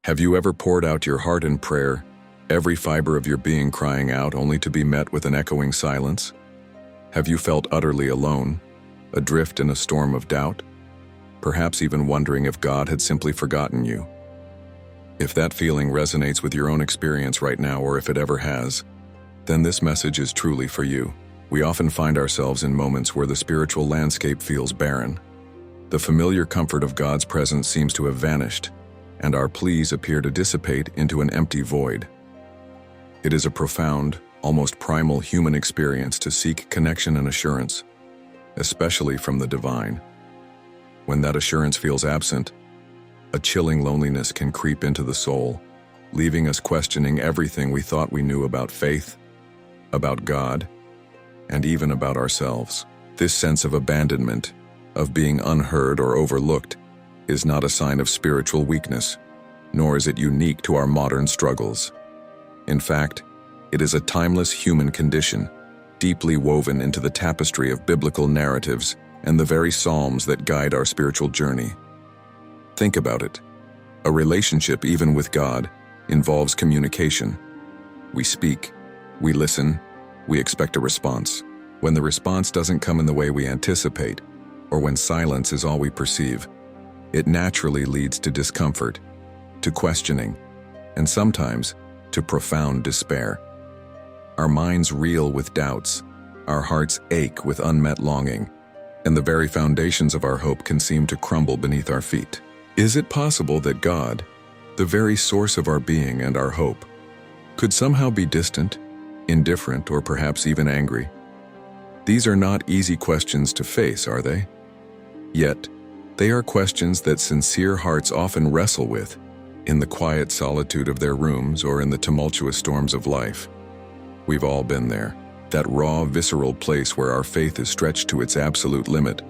Have you ever poured out your heart in prayer, every fiber of your being crying out only to be met with an echoing silence? Have you felt utterly alone, adrift in a storm of doubt, perhaps even wondering if God had simply forgotten you? If that feeling resonates with your own experience right now, or if it ever has, then this message is truly for you. We often find ourselves in moments where the spiritual landscape feels barren. The familiar comfort of God's presence seems to have vanished, and our pleas appear to dissipate into an empty void. It is a profound, almost primal human experience to seek connection and assurance, especially from the divine. When that assurance feels absent, a chilling loneliness can creep into the soul, leaving us questioning everything we thought we knew about faith, about God, and even about ourselves. This sense of abandonment, of being unheard or overlooked, is not a sign of spiritual weakness, nor is it unique to our modern struggles. In fact, it is a timeless human condition, deeply woven into the tapestry of biblical narratives and the very psalms that guide our spiritual journey. Think about it. A relationship, even with God, involves communication. We speak, we listen, we expect a response. When the response doesn't come in the way we anticipate, or when silence is all we perceive, it naturally leads to discomfort, to questioning, and sometimes to profound despair. Our minds reel with doubts, our hearts ache with unmet longing, and the very foundations of our hope can seem to crumble beneath our feet. Is it possible that God, the very source of our being and our hope, could somehow be distant, indifferent, or perhaps even angry? These are not easy questions to face, are they? Yet, they are questions that sincere hearts often wrestle with, in the quiet solitude of their rooms or in the tumultuous storms of life. We've all been there, that raw, visceral place where our faith is stretched to its absolute limit,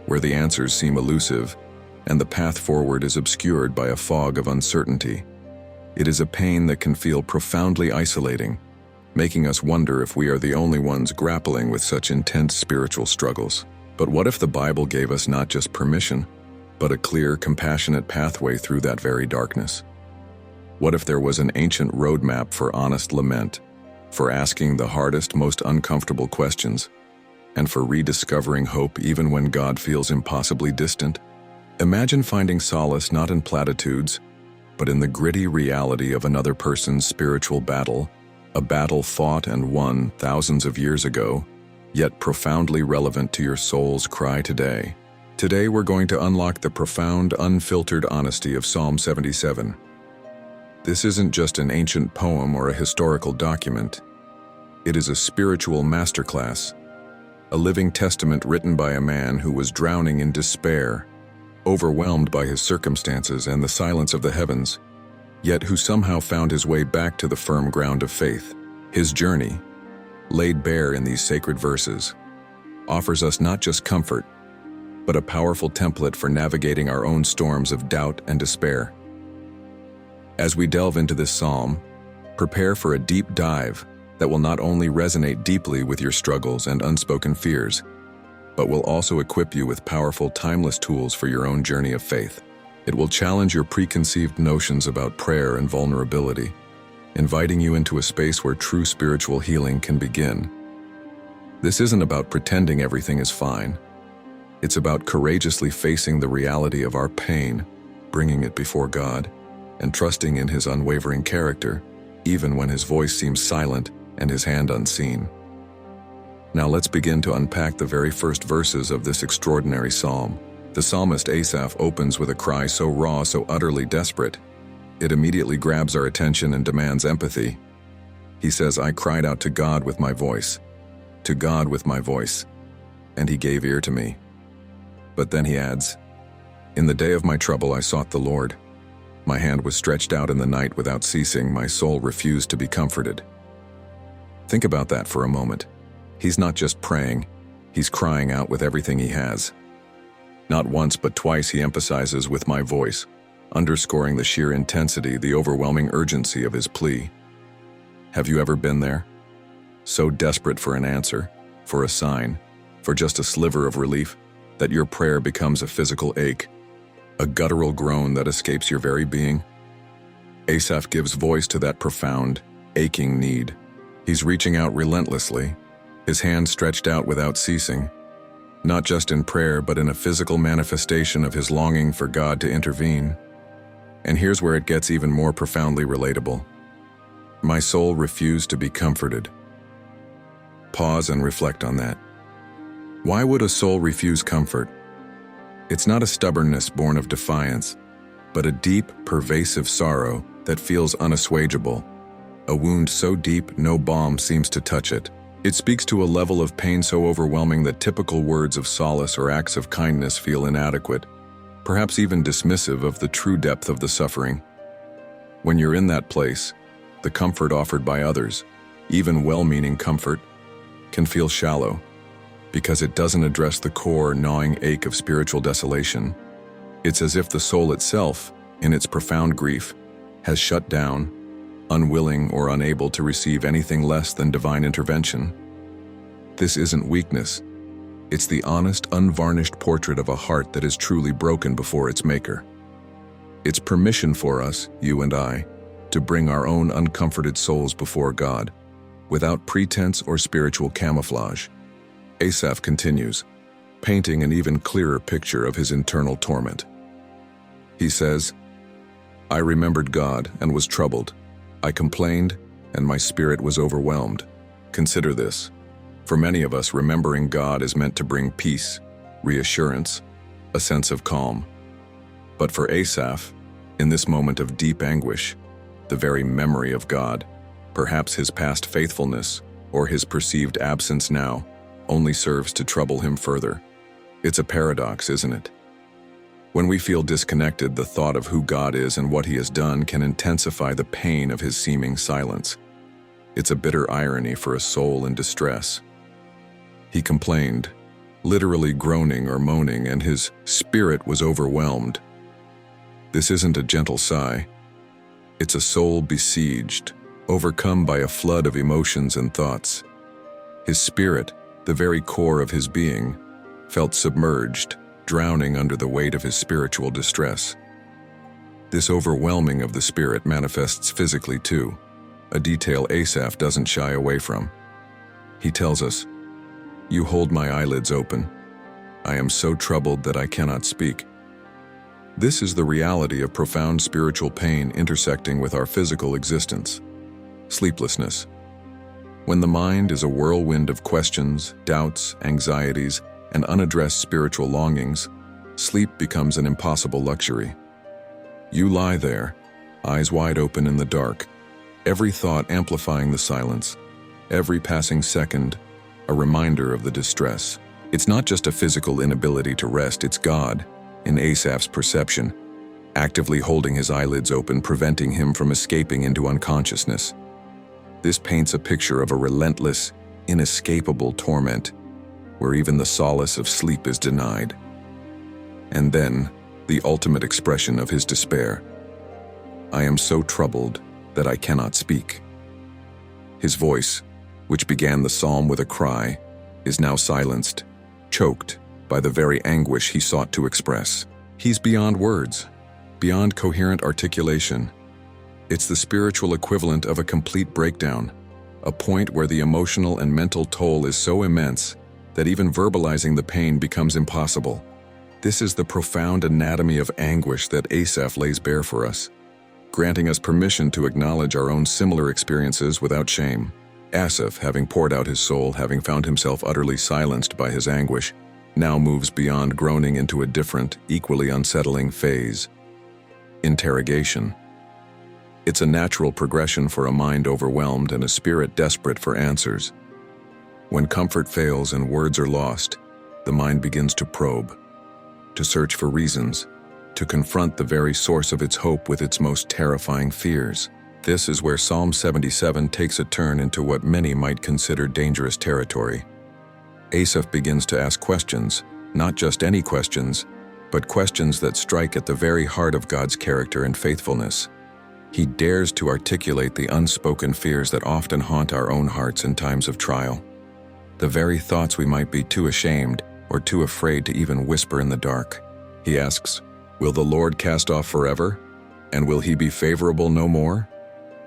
where the answers seem elusive, and the path forward is obscured by a fog of uncertainty. It is a pain that can feel profoundly isolating, making us wonder if we are the only ones grappling with such intense spiritual struggles. But what if the Bible gave us not just permission, but a clear, compassionate pathway through that very darkness? What if there was an ancient roadmap for honest lament, for asking the hardest, most uncomfortable questions, and for rediscovering hope even when God feels impossibly distant? Imagine finding solace not in platitudes, but in the gritty reality of another person's spiritual battle, a battle fought and won thousands of years ago, yet profoundly relevant to your soul's cry today. Today we're going to unlock the profound, unfiltered honesty of Psalm 77. This isn't just an ancient poem or a historical document. It is a spiritual masterclass, a living testament written by a man who was drowning in despair, overwhelmed by his circumstances and the silence of the heavens, yet who somehow found his way back to the firm ground of faith. His journey, laid bare in these sacred verses, offers us not just comfort, but a powerful template for navigating our own storms of doubt and despair. As we delve into this psalm, prepare for a deep dive that will not only resonate deeply with your struggles and unspoken fears, but will also equip you with powerful, timeless tools for your own journey of faith. It will challenge your preconceived notions about prayer and vulnerability, inviting you into a space where true spiritual healing can begin. This isn't about pretending everything is fine. It's about courageously facing the reality of our pain, bringing it before God, and trusting in His unwavering character, even when His voice seems silent and His hand unseen. Now let's begin to unpack the very first verses of this extraordinary psalm. The psalmist Asaph opens with a cry so raw, so utterly desperate, it immediately grabs our attention and demands empathy. He says, "I cried out to God with my voice, to God with my voice, and He gave ear to me." But then he adds, "In the day of my trouble I sought the Lord. My hand was stretched out in the night without ceasing, my soul refused to be comforted." Think about that for a moment. He's not just praying, he's crying out with everything he has. Not once but twice he emphasizes "with my voice," underscoring the sheer intensity, the overwhelming urgency of his plea. Have you ever been there? So desperate for an answer, for a sign, for just a sliver of relief, that your prayer becomes a physical ache, a guttural groan that escapes your very being? Asaph gives voice to that profound, aching need. He's reaching out relentlessly, his hands stretched out without ceasing, not just in prayer but in a physical manifestation of his longing for God to intervene. And here's where it gets even more profoundly relatable. My soul refused to be comforted. Pause and reflect on that. Why would a soul refuse comfort? It's not a stubbornness born of defiance, but a deep, pervasive sorrow that feels unassuageable. A wound so deep no balm seems to touch it. It speaks to a level of pain so overwhelming that typical words of solace or acts of kindness feel inadequate, perhaps even dismissive of the true depth of the suffering. When you're in that place, the comfort offered by others, even well-meaning comfort, can feel shallow, because it doesn't address the core, gnawing ache of spiritual desolation. It's as if the soul itself, in its profound grief, has shut down, unwilling or unable to receive anything less than divine intervention. This isn't weakness. It's the honest, unvarnished portrait of a heart that is truly broken before its maker. It's permission for us, you and I, to bring our own uncomforted souls before God, without pretense or spiritual camouflage. Asaph continues, painting an even clearer picture of his internal torment. He says, I remembered God and was troubled. I complained, and my spirit was overwhelmed. Consider this. For many of us, remembering God is meant to bring peace, reassurance, a sense of calm. But for Asaph, in this moment of deep anguish, the very memory of God, perhaps his past faithfulness or his perceived absence now, only serves to trouble him further. It's a paradox, isn't it? When we feel disconnected, the thought of who God is and what he has done can intensify the pain of his seeming silence. It's a bitter irony for a soul in distress. He complained, literally groaning or moaning, and his spirit was overwhelmed. This isn't a gentle sigh. It's a soul besieged, overcome by a flood of emotions and thoughts. His spirit, the very core of his being, felt submerged, drowning under the weight of his spiritual distress. This overwhelming of the spirit manifests physically too, a detail Asaph doesn't shy away from. He tells us, "You hold my eyelids open. I am so troubled that I cannot speak." This is the reality of profound spiritual pain intersecting with our physical existence. Sleeplessness. When the mind is a whirlwind of questions, doubts, anxieties, and unaddressed spiritual longings, sleep becomes an impossible luxury. You lie there, eyes wide open in the dark, every thought amplifying the silence, every passing second a reminder of the distress. It's not just a physical inability to rest, it's God, in Asaph's perception, actively holding his eyelids open, preventing him from escaping into unconsciousness. This paints a picture of a relentless, inescapable torment, where even the solace of sleep is denied. And then, the ultimate expression of his despair. I am so troubled that I cannot speak. His voice, which began the psalm with a cry, is now silenced, choked by the very anguish he sought to express. He's beyond words, beyond coherent articulation. It's the spiritual equivalent of a complete breakdown, a point where the emotional and mental toll is so immense that even verbalizing the pain becomes impossible. This is the profound anatomy of anguish that Asaph lays bare for us, granting us permission to acknowledge our own similar experiences without shame. Asaph, having poured out his soul, having found himself utterly silenced by his anguish, now moves beyond groaning into a different, equally unsettling phase: interrogation. It's a natural progression for a mind overwhelmed and a spirit desperate for answers. When comfort fails and words are lost, the mind begins to probe, to search for reasons, to confront the very source of its hope with its most terrifying fears. This is where Psalm 77 takes a turn into what many might consider dangerous territory. Asaph begins to ask questions, not just any questions, but questions that strike at the very heart of God's character and faithfulness. He dares to articulate the unspoken fears that often haunt our own hearts in times of trial. The very thoughts we might be too ashamed or too afraid to even whisper in the dark. He asks, "Will the Lord cast off forever? And will he be favorable no more?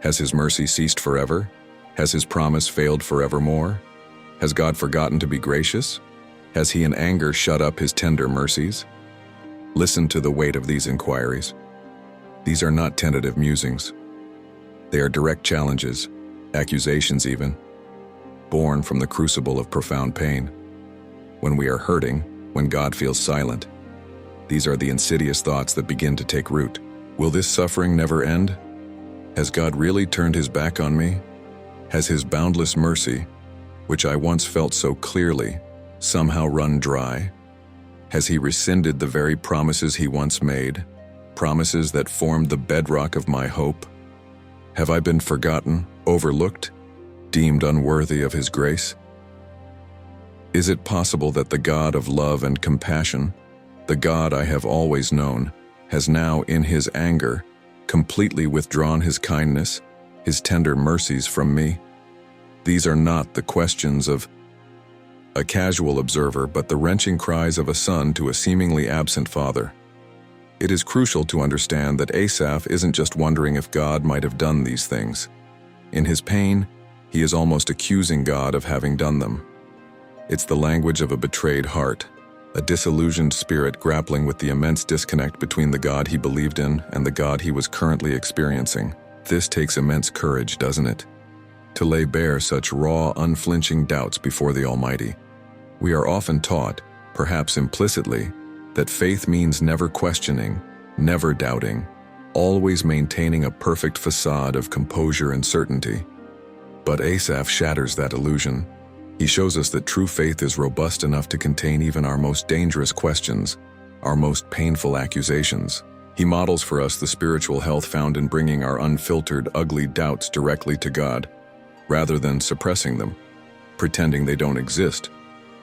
Has his mercy ceased forever? Has his promise failed forevermore? Has God forgotten to be gracious? Has he in anger shut up his tender mercies? Listen to the weight of these inquiries. These are not tentative musings. They are direct challenges, accusations even, born from the crucible of profound pain. When we are hurting, when God feels silent, these are the insidious thoughts that begin to take root. Will this suffering never end? Has God really turned his back on me? Has his boundless mercy, which I once felt so clearly, somehow run dry? Has he rescinded the very promises he once made, promises that formed the bedrock of my hope? Have I been forgotten, overlooked, deemed unworthy of his grace? Is it possible that the God of love and compassion, the God I have always known, has now, in his anger, completely withdrawn his kindness, his tender mercies from me? These are not the questions of a casual observer, but the wrenching cries of a son to a seemingly absent father. It is crucial to understand that Asaph isn't just wondering if God might have done these things. In his pain, he is almost accusing God of having done them. It's the language of a betrayed heart, a disillusioned spirit grappling with the immense disconnect between the God he believed in and the God he was currently experiencing. This takes immense courage, doesn't it? To lay bare such raw, unflinching doubts before the Almighty. We are often taught, perhaps implicitly, that faith means never questioning, never doubting, always maintaining a perfect facade of composure and certainty. But Asaph shatters that illusion. He shows us that true faith is robust enough to contain even our most dangerous questions, our most painful accusations. He models for us the spiritual health found in bringing our unfiltered, ugly doubts directly to God, rather than suppressing them, pretending they don't exist,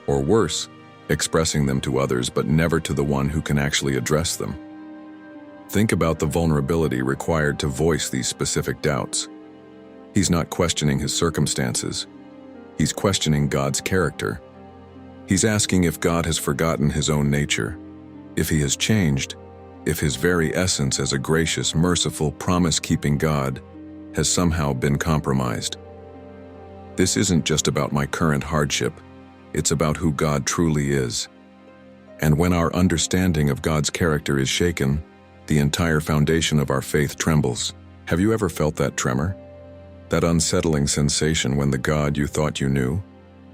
or worse, expressing them to others but never to the one who can actually address them. Think about the vulnerability required to voice these specific doubts. He's not questioning his circumstances. He's questioning God's character. He's asking if God has forgotten his own nature, if he has changed, if his very essence as a gracious, merciful, promise-keeping God has somehow been compromised. This isn't just about my current hardship, it's about who God truly is. And when our understanding of God's character is shaken, the entire foundation of our faith trembles. Have you ever felt that tremor? That unsettling sensation when the God you thought you knew,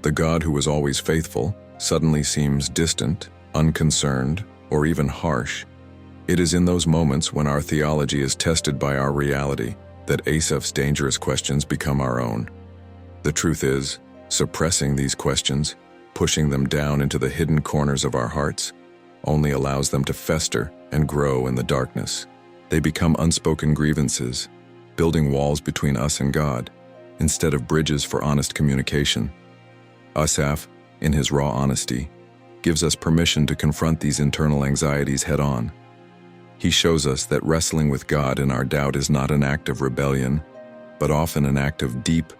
the God who was always faithful, suddenly seems distant, unconcerned, or even harsh. It is in those moments when our theology is tested by our reality that Asaph's dangerous questions become our own. The truth is, suppressing these questions, pushing them down into the hidden corners of our hearts, only allows them to fester and grow in the darkness. They become unspoken grievances, building walls between us and God, instead of bridges for honest communication. Asaph, in his raw honesty, gives us permission to confront these internal anxieties head-on. He shows us that wrestling with God in our doubt is not an act of rebellion, but often an act of deep,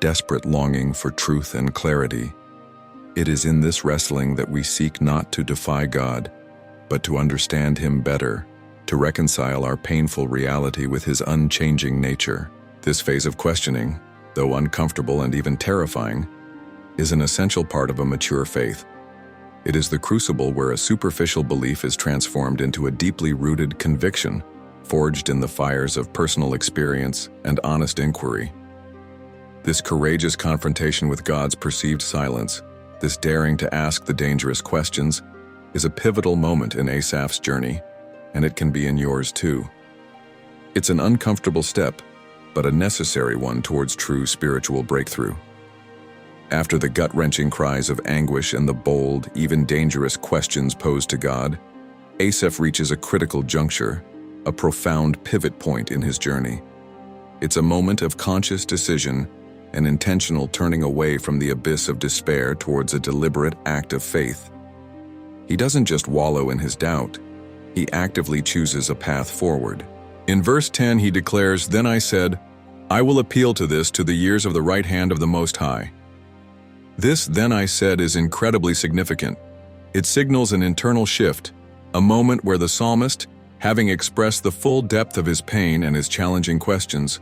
desperate longing for truth and clarity. It is in this wrestling that we seek not to defy God, but to understand him better, to reconcile our painful reality with his unchanging nature. This phase of questioning, though uncomfortable and even terrifying, is an essential part of a mature faith. It is the crucible where a superficial belief is transformed into a deeply rooted conviction, forged in the fires of personal experience and honest inquiry. This courageous confrontation with God's perceived silence, this daring to ask the dangerous questions, is a pivotal moment in Asaph's journey, and it can be in yours too. It's an uncomfortable step, but a necessary one towards true spiritual breakthrough. After the gut-wrenching cries of anguish and the bold, even dangerous questions posed to God, Asaph reaches a critical juncture, a profound pivot point in his journey. It's a moment of conscious decision, an intentional turning away from the abyss of despair towards a deliberate act of faith. He doesn't just wallow in his doubt, he actively chooses a path forward. In verse 10 he declares, "Then I said, I will appeal to this to the years of the right hand of the Most High." This "then I said" is incredibly significant. It signals an internal shift, a moment where the psalmist, Having expressed the full depth of his pain and his challenging questions,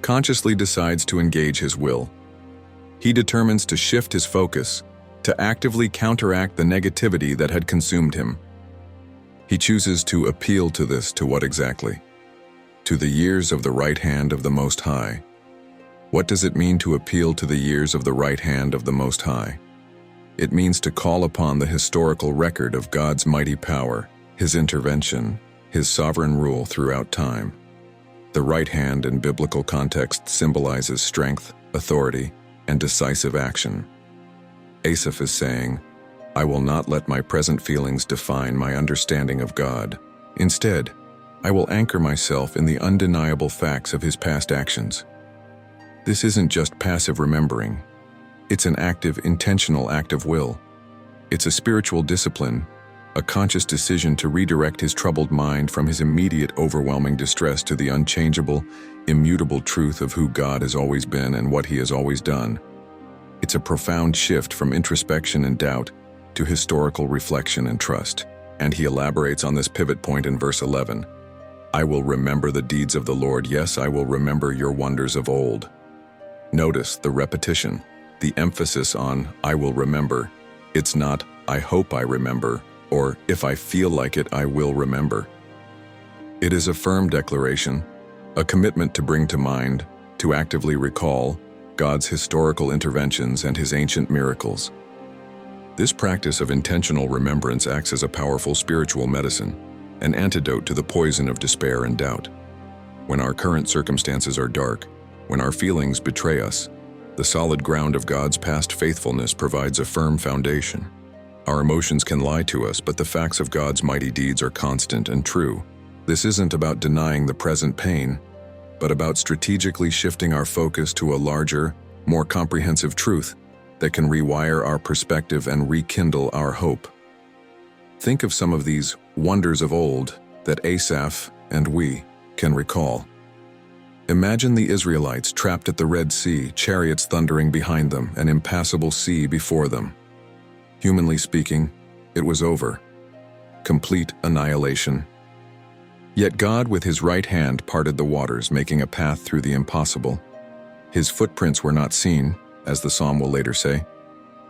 consciously decides to engage his will. He determines to shift his focus, to actively counteract the negativity that had consumed him. He chooses to appeal to what exactly? To the years of the right hand of the Most High. What does it mean to appeal to the years of the right hand of the Most High? It means to call upon the historical record of God's mighty power, His intervention, His sovereign rule throughout time. The right hand in biblical context symbolizes strength, authority, and decisive action. Asaph is saying, "I will not let my present feelings define my understanding of God. Instead, I will anchor myself in the undeniable facts of His past actions." This isn't just passive remembering. It's an active, intentional act of will. It's a spiritual discipline, a conscious decision to redirect his troubled mind from his immediate overwhelming distress to the unchangeable, immutable truth of who God has always been and what He has always done. It's a profound shift from introspection and doubt to historical reflection and trust. And he elaborates on this pivot point in verse 11. "I will remember the deeds of the Lord, yes, I will remember your wonders of old." Notice the repetition, the emphasis on "I will remember." It's not "I hope I remember," or "if I feel like it, I will remember." It is a firm declaration, a commitment to bring to mind, to actively recall, God's historical interventions and His ancient miracles. This practice of intentional remembrance acts as a powerful spiritual medicine, an antidote to the poison of despair and doubt. When our current circumstances are dark, when our feelings betray us, the solid ground of God's past faithfulness provides a firm foundation. Our emotions can lie to us, but the facts of God's mighty deeds are constant and true. This isn't about denying the present pain, but about strategically shifting our focus to a larger, more comprehensive truth that can rewire our perspective and rekindle our hope. Think of some of these wonders of old that Asaph and we can recall. Imagine the Israelites trapped at the Red Sea, chariots thundering behind them, an impassable sea before them. Humanly speaking, it was over. Complete annihilation. Yet God with His right hand parted the waters, making a path through the impossible. His footprints were not seen, as the psalm will later say,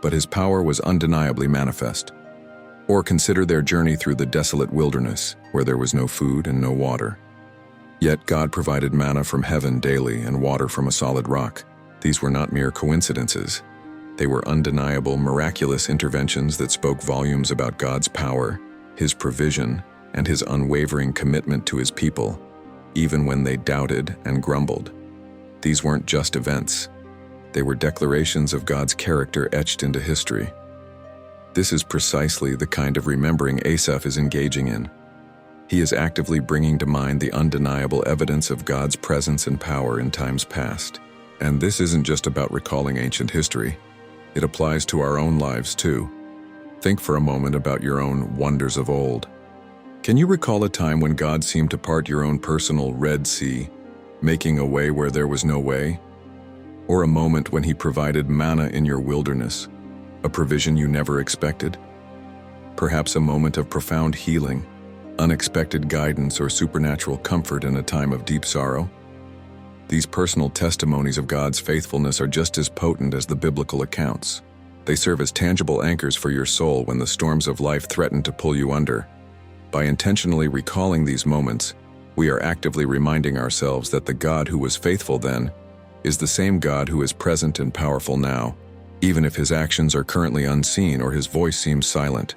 but His power was undeniably manifest. Or consider their journey through the desolate wilderness, where there was no food and no water. Yet God provided manna from heaven daily and water from a solid rock. These were not mere coincidences. They were undeniable, miraculous interventions that spoke volumes about God's power, His provision, and His unwavering commitment to His people, even when they doubted and grumbled. These weren't just events. They were declarations of God's character etched into history. This is precisely the kind of remembering Asaph is engaging in. He is actively bringing to mind the undeniable evidence of God's presence and power in times past. And this isn't just about recalling ancient history. It applies to our own lives too. Think for a moment about your own wonders of old. Can you recall a time when God seemed to part your own personal Red Sea, making a way where there was no way? Or a moment when He provided manna in your wilderness, a provision you never expected? Perhaps a moment of profound healing, unexpected guidance, or supernatural comfort in a time of deep sorrow? These personal testimonies of God's faithfulness are just as potent as the biblical accounts. They serve as tangible anchors for your soul when the storms of life threaten to pull you under. By intentionally recalling these moments, we are actively reminding ourselves that the God who was faithful then is the same God who is present and powerful now, even if His actions are currently unseen or His voice seems silent.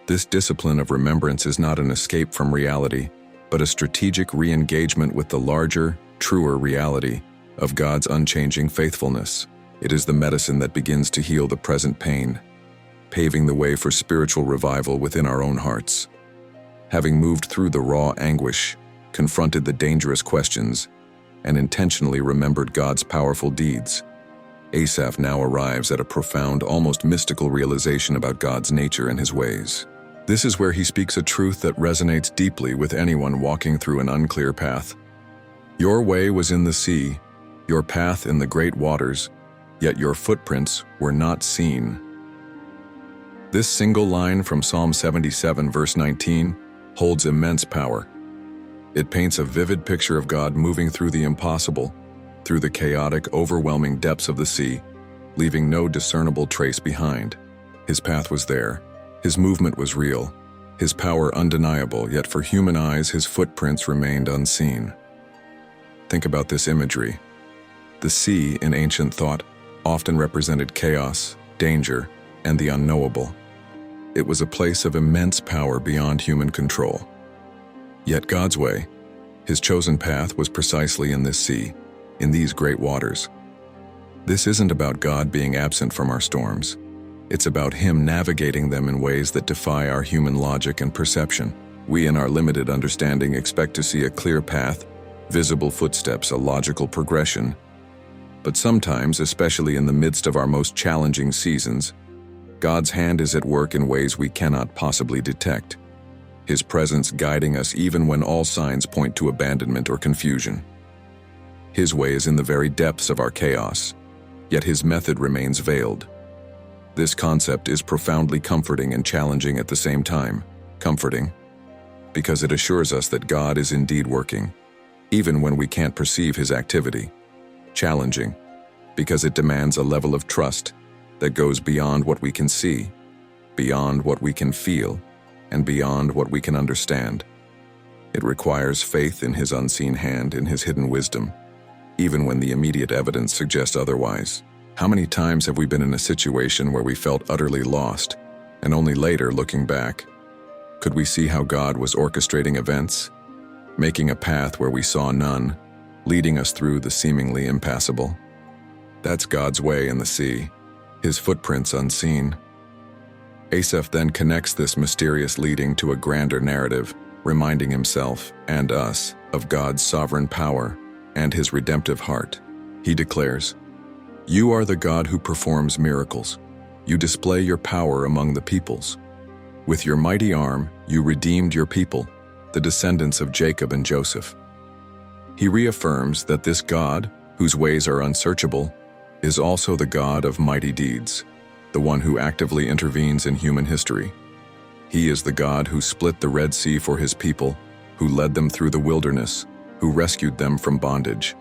This discipline of remembrance is not an escape from reality, but a strategic re-engagement with the larger, truer reality of God's unchanging faithfulness. It is the medicine that begins to heal the present pain, paving the way for spiritual revival within our own hearts. Having moved through the raw anguish, confronted the dangerous questions, and intentionally remembered God's powerful deeds, Asaph now arrives at a profound, almost mystical realization about God's nature and His ways. This is where he speaks a truth that resonates deeply with anyone walking through an unclear path. Your way was in the sea, your path in the great waters, yet your footprints were not seen. This single line from Psalm 77, verse 19, holds immense power. It paints a vivid picture of God moving through the impossible, through the chaotic, overwhelming depths of the sea, leaving no discernible trace behind. His path was there. His movement was real. His power undeniable, yet for human eyes his footprints remained unseen. Think about this imagery. The sea, in ancient thought, often represented chaos, danger, and the unknowable. It was a place of immense power beyond human control. Yet God's way, his chosen path, was precisely in this sea, in these great waters. This isn't about God being absent from our storms. It's about him navigating them in ways that defy our human logic and perception. We, in our limited understanding, expect to see a clear path, visible footsteps, a logical progression. But sometimes, especially in the midst of our most challenging seasons, God's hand is at work in ways we cannot possibly detect, his presence guiding us even when all signs point to abandonment or confusion. His way is in the very depths of our chaos, yet his method remains veiled. This concept is profoundly comforting and challenging at the same time. Comforting, because it assures us that God is indeed working, even when we can't perceive his activity. Challenging, because it demands a level of trust that goes beyond what we can see, beyond what we can feel, and beyond what we can understand. It requires faith in his unseen hand, in his hidden wisdom, even when the immediate evidence suggests otherwise. How many times have we been in a situation where we felt utterly lost, and only later, looking back, could we see how God was orchestrating events, making a path where we saw none, leading us through the seemingly impassable? That's God's way in the sea, his footprints unseen. Asaph then connects this mysterious leading to a grander narrative, reminding himself and us of God's sovereign power and his redemptive heart. He declares, "You are the God who performs miracles. You display your power among the peoples. With your mighty arm, you redeemed your people, the descendants of Jacob and Joseph." He reaffirms that this God, whose ways are unsearchable, is also the God of mighty deeds, the one who actively intervenes in human history. He is the God who split the Red Sea for his people, who led them through the wilderness, who rescued them from bondage.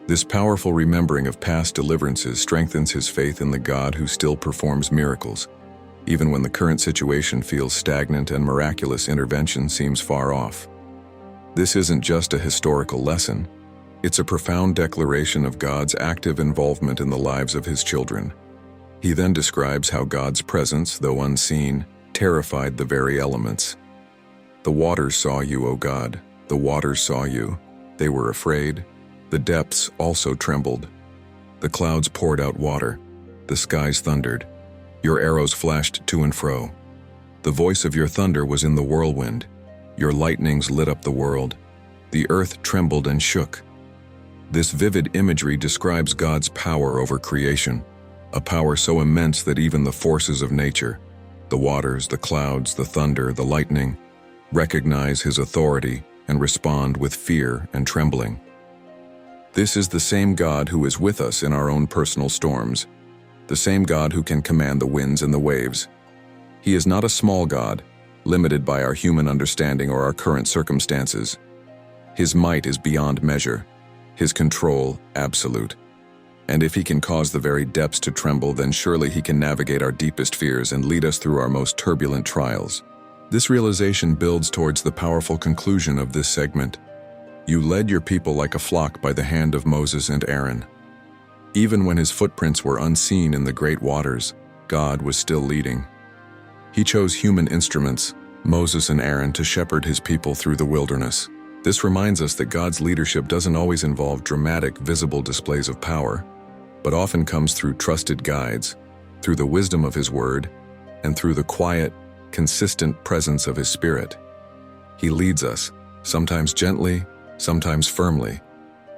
This powerful remembering of past deliverances strengthens his faith in the God who still performs miracles, even when the current situation feels stagnant and miraculous intervention seems far off. This isn't just a historical lesson, it's a profound declaration of God's active involvement in the lives of his children. He then describes how God's presence, though unseen, terrified the very elements. "The waters saw you, O God, the waters saw you. They were afraid. The depths also trembled. The clouds poured out water. The skies thundered. Your arrows flashed to and fro. The voice of your thunder was in the whirlwind. Your lightnings lit up the world. The earth trembled and shook." This vivid imagery describes God's power over creation, a power so immense that even the forces of nature, the waters, the clouds, the thunder, the lightning, recognize his authority and respond with fear and trembling. This is the same God who is with us in our own personal storms, the same God who can command the winds and the waves. He is not a small God, limited by our human understanding or our current circumstances. His might is beyond measure, his control absolute. And if he can cause the very depths to tremble, then surely he can navigate our deepest fears and lead us through our most turbulent trials. This realization builds towards the powerful conclusion of this segment. You led your people like a flock by the hand of Moses and Aaron. Even when his footprints were unseen in the great waters, God was still leading. He chose human instruments, Moses and Aaron, to shepherd his people through the wilderness. This reminds us that God's leadership doesn't always involve dramatic, visible displays of power, but often comes through trusted guides, through the wisdom of his word, and through the quiet, consistent presence of his Spirit. He leads us, sometimes gently, sometimes firmly,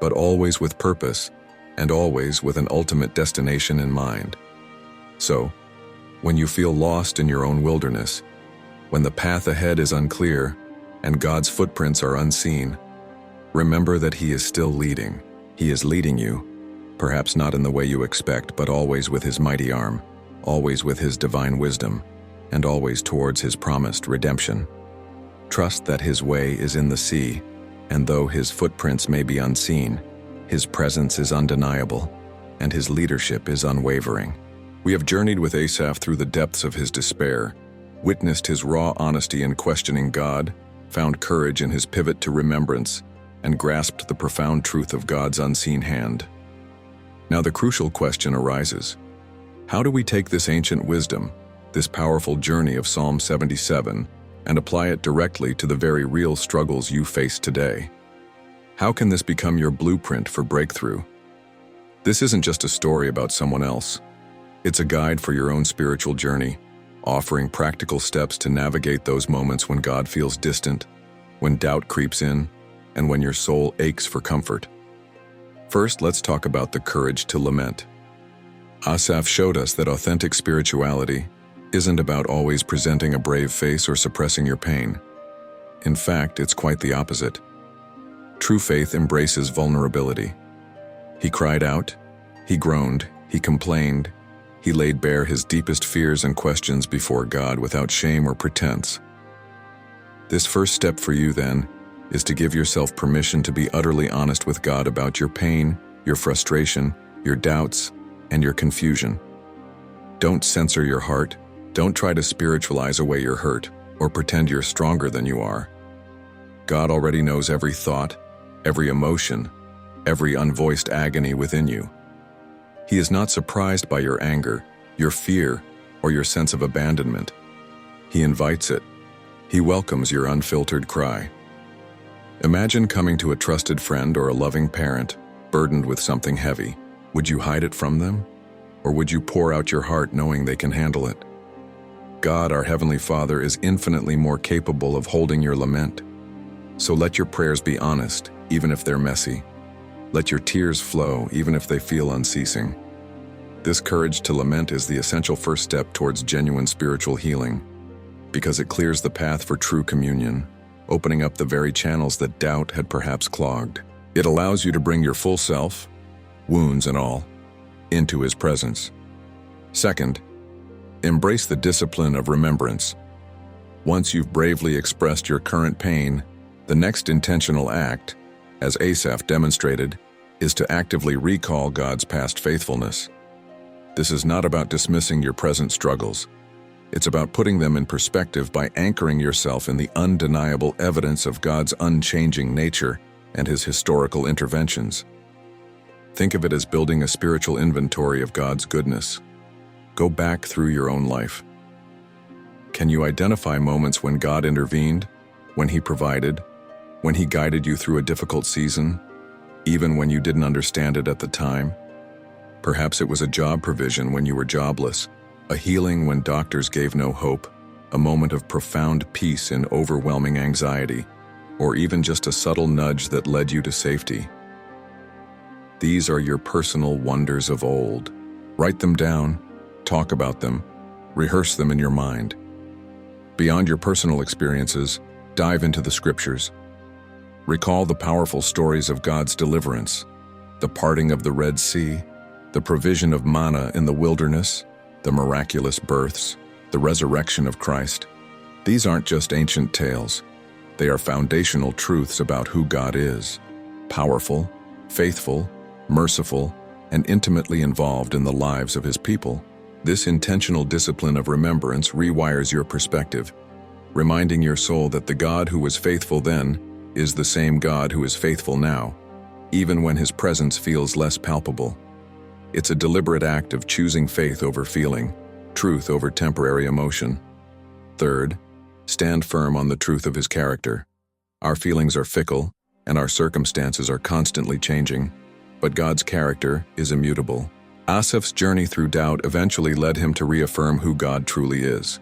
but always with purpose, and always with an ultimate destination in mind. So, when you feel lost in your own wilderness, when the path ahead is unclear, and God's footprints are unseen, remember that he is still leading. He is leading you, perhaps not in the way you expect, but always with his mighty arm, always with his divine wisdom, and always towards his promised redemption. Trust that his way is in the sea, and though his footprints may be unseen, his presence is undeniable, and his leadership is unwavering. We have journeyed with Asaph through the depths of his despair, witnessed his raw honesty in questioning God, found courage in his pivot to remembrance, and grasped the profound truth of God's unseen hand. Now the crucial question arises: how do we take this ancient wisdom, this powerful journey of Psalm 77, and apply it directly to the very real struggles you face today? How can this become your blueprint for breakthrough? This isn't just a story about someone else. It's a guide for your own spiritual journey, offering practical steps to navigate those moments when God feels distant, when doubt creeps in, and when your soul aches for comfort. First, let's talk about the courage to lament. Asaph showed us that authentic spirituality isn't about always presenting a brave face or suppressing your pain. In fact, it's quite the opposite. True faith embraces vulnerability. He cried out, he groaned, he complained, he laid bare his deepest fears and questions before God without shame or pretense. This first step for you, then, is to give yourself permission to be utterly honest with God about your pain, your frustration, your doubts, and your confusion. Don't censor your heart. Don't try to spiritualize away your hurt or pretend you're stronger than you are. God already knows every thought, every emotion, every unvoiced agony within you. He is not surprised by your anger, your fear, or your sense of abandonment. He invites it. He welcomes your unfiltered cry. Imagine coming to a trusted friend or a loving parent, burdened with something heavy. Would you hide it from them? Or would you pour out your heart knowing they can handle it? God, our Heavenly Father, is infinitely more capable of holding your lament. So let your prayers be honest, even if they're messy. Let your tears flow, even if they feel unceasing. This courage to lament is the essential first step towards genuine spiritual healing, because it clears the path for true communion, opening up the very channels that doubt had perhaps clogged. It allows you to bring your full self, wounds and all, into His presence. Second, embrace the discipline of remembrance. Once you've bravely expressed your current pain, the next intentional act, as Asaph demonstrated, is to actively recall God's past faithfulness. This is not about dismissing your present struggles. It's about putting them in perspective by anchoring yourself in the undeniable evidence of God's unchanging nature and His historical interventions. Think of it as building a spiritual inventory of God's goodness. Go back through your own life. Can you identify moments when God intervened, when He provided, when He guided you through a difficult season, even when you didn't understand it at the time? Perhaps it was a job provision when you were jobless, a healing when doctors gave no hope, a moment of profound peace in overwhelming anxiety, or even just a subtle nudge that led you to safety. These are your personal wonders of old. Write them down, talk about them, rehearse them in your mind. Beyond your personal experiences, dive into the Scriptures. Recall the powerful stories of God's deliverance, the parting of the Red Sea, the provision of manna in the wilderness, the miraculous births, the resurrection of Christ. These aren't just ancient tales. They are foundational truths about who God is: powerful, faithful, merciful, and intimately involved in the lives of His people. This intentional discipline of remembrance rewires your perspective, reminding your soul that the God who was faithful then is the same God who is faithful now, even when His presence feels less palpable. It's a deliberate act of choosing faith over feeling, truth over temporary emotion. Third, stand firm on the truth of His character. Our feelings are fickle, and our circumstances are constantly changing, but God's character is immutable. Asaph's journey through doubt eventually led him to reaffirm who God truly is.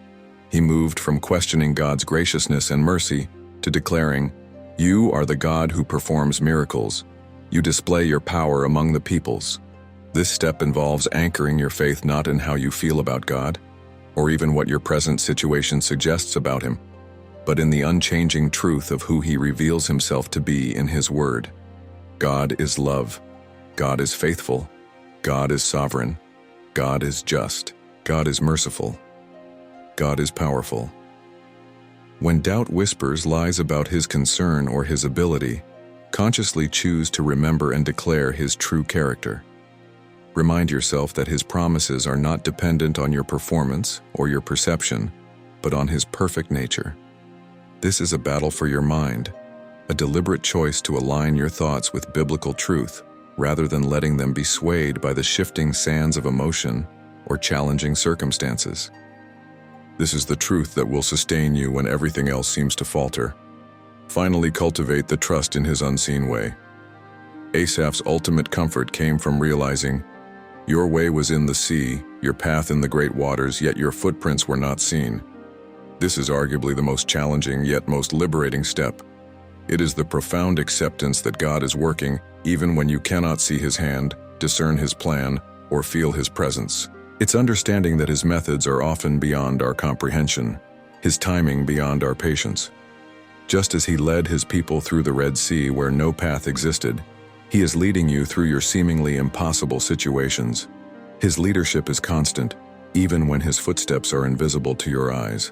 He moved from questioning God's graciousness and mercy to declaring, "You are the God who performs miracles. You display your power among the peoples." This step involves anchoring your faith not in how you feel about God, or even what your present situation suggests about Him, but in the unchanging truth of who He reveals Himself to be in His Word. God is love. God is faithful. God is sovereign. God is just. God is merciful. God is powerful. When doubt whispers lies about his concern or his ability, consciously choose to remember and declare his true character. Remind yourself that his promises are not dependent on your performance or your perception, but on his perfect nature. This is a battle for your mind, a deliberate choice to align your thoughts with biblical truth, rather than letting them be swayed by the shifting sands of emotion or challenging circumstances. This is the truth that will sustain you when everything else seems to falter. Finally, cultivate the trust in his unseen way. Asaph's ultimate comfort came from realizing, "Your way was in the sea, your path in the great waters, yet your footprints were not seen." This is arguably the most challenging yet most liberating step. It is the profound acceptance that God is working even when you cannot see his hand, discern his plan, or feel his presence. It's understanding that his methods are often beyond our comprehension, his timing beyond our patience. Just as he led his people through the Red Sea where no path existed, he is leading you through your seemingly impossible situations. His leadership is constant, even when his footsteps are invisible to your eyes.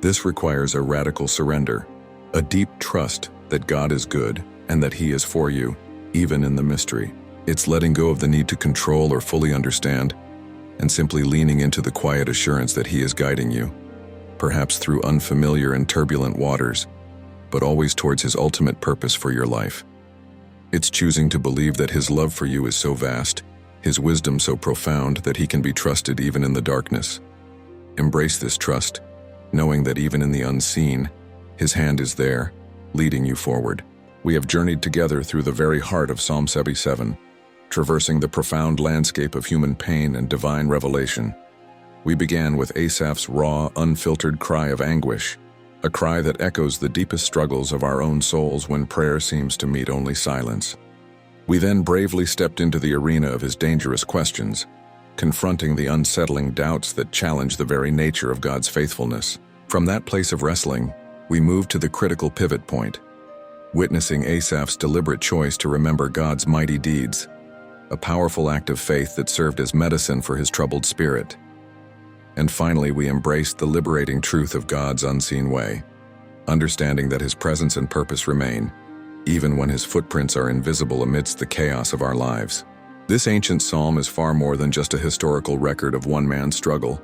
This requires a radical surrender, a deep trust that God is good and that he is for you, even in the mystery. It's letting go of the need to control or fully understand, and simply leaning into the quiet assurance that he is guiding you, perhaps through unfamiliar and turbulent waters, but always towards his ultimate purpose for your life. It's choosing to believe that his love for you is so vast, his wisdom so profound that he can be trusted even in the darkness. Embrace this trust, knowing that even in the unseen, his hand is there, leading you forward. We have journeyed together through the very heart of Psalm 77, traversing the profound landscape of human pain and divine revelation. We began with Asaph's raw, unfiltered cry of anguish, a cry that echoes the deepest struggles of our own souls when prayer seems to meet only silence. We then bravely stepped into the arena of his dangerous questions, confronting the unsettling doubts that challenge the very nature of God's faithfulness. From that place of wrestling, we moved to the critical pivot point, witnessing Asaph's deliberate choice to remember God's mighty deeds, a powerful act of faith that served as medicine for his troubled spirit. And finally, we embraced the liberating truth of God's unseen way, understanding that his presence and purpose remain, even when his footprints are invisible amidst the chaos of our lives. This ancient psalm is far more than just a historical record of one man's struggle.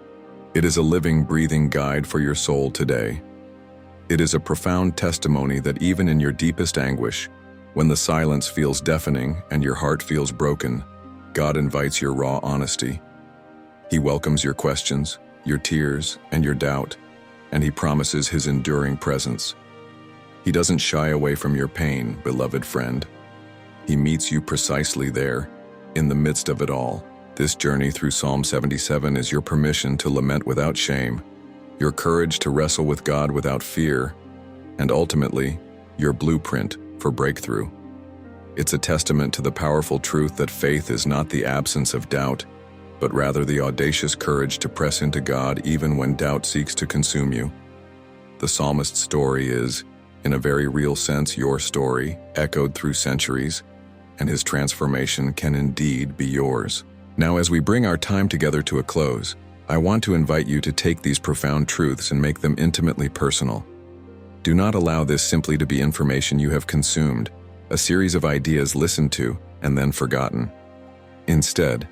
It is a living, breathing guide for your soul today. It is a profound testimony that even in your deepest anguish, when the silence feels deafening and your heart feels broken, God invites your raw honesty. He welcomes your questions, your tears, and your doubt, and he promises his enduring presence. He doesn't shy away from your pain, beloved friend. He meets you precisely there, in the midst of it all. This journey through Psalm 77 is your permission to lament without shame, your courage to wrestle with God without fear, and ultimately, your blueprint for breakthrough. It's a testament to the powerful truth that faith is not the absence of doubt, but rather the audacious courage to press into God even when doubt seeks to consume you. The psalmist's story is, in a very real sense, your story, echoed through centuries, and his transformation can indeed be yours. Now, as we bring our time together to a close, I want to invite you to take these profound truths and make them intimately personal. Do not allow this simply to be information you have consumed, a series of ideas listened to and then forgotten. Instead,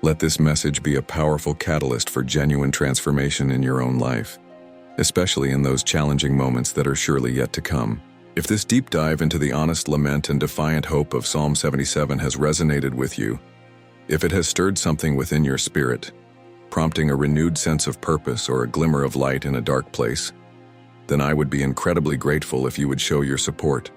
let this message be a powerful catalyst for genuine transformation in your own life, especially in those challenging moments that are surely yet to come. If this deep dive into the honest lament and defiant hope of Psalm 77 has resonated with you, if it has stirred something within your spirit, prompting a renewed sense of purpose or a glimmer of light in a dark place, then I would be incredibly grateful if you would show your support.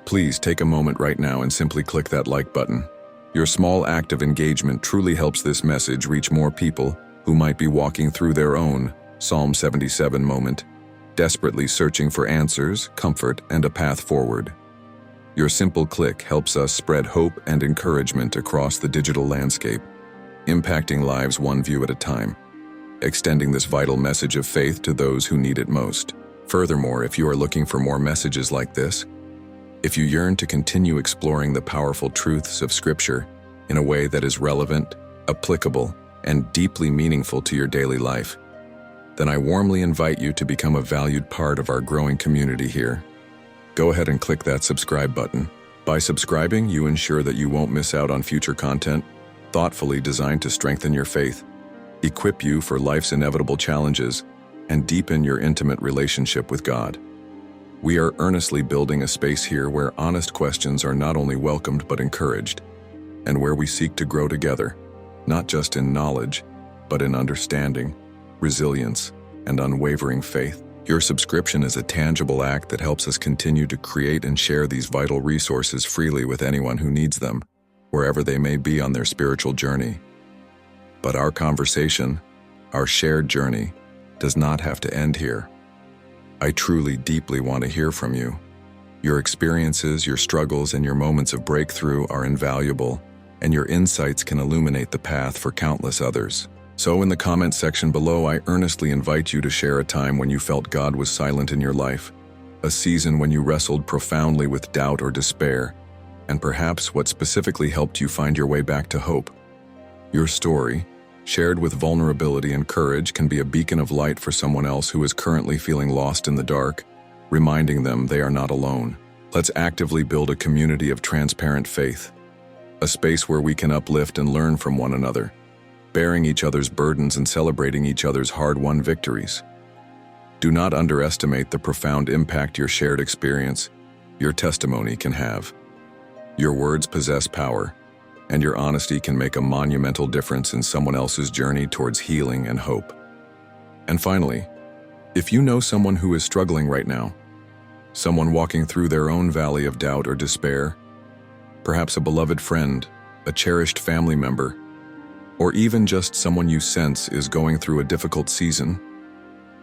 Please take a moment right now and simply click that like button. Your small act of engagement truly helps this message reach more people who might be walking through their own Psalm 77 moment, desperately searching for answers, comfort, and a path forward. Your simple click helps us spread hope and encouragement across the digital landscape, impacting lives one view at a time, extending this vital message of faith to those who need it most. Furthermore, if you are looking for more messages like this, if you yearn to continue exploring the powerful truths of Scripture in a way that is relevant, applicable, and deeply meaningful to your daily life, then I warmly invite you to become a valued part of our growing community here. Go ahead and click that subscribe button. By subscribing, you ensure that you won't miss out on future content, thoughtfully designed to strengthen your faith, equip you for life's inevitable challenges, and deepen your intimate relationship with God. We are earnestly building a space here where honest questions are not only welcomed but encouraged, and where we seek to grow together, not just in knowledge, but in understanding, resilience, and unwavering faith. Your subscription is a tangible act that helps us continue to create and share these vital resources freely with anyone who needs them, wherever they may be on their spiritual journey. But our conversation, our shared journey, does not have to end here. I truly, deeply want to hear from you. Your experiences, your struggles, and your moments of breakthrough are invaluable, and your insights can illuminate the path for countless others. So in the comment section below, I earnestly invite you to share a time when you felt God was silent in your life, a season when you wrestled profoundly with doubt or despair, and perhaps what specifically helped you find your way back to hope. Your story, shared with vulnerability and courage, can be a beacon of light for someone else who is currently feeling lost in the dark, reminding them they are not alone. Let's actively build a community of transparent faith, a space where we can uplift and learn from one another, bearing each other's burdens and celebrating each other's hard-won victories. Do not underestimate the profound impact your shared experience, your testimony can have. Your words possess power, and your honesty can make a monumental difference in someone else's journey towards healing and hope. And finally, if you know someone who is struggling right now, someone walking through their own valley of doubt or despair, perhaps a beloved friend, a cherished family member, or even just someone you sense is going through a difficult season,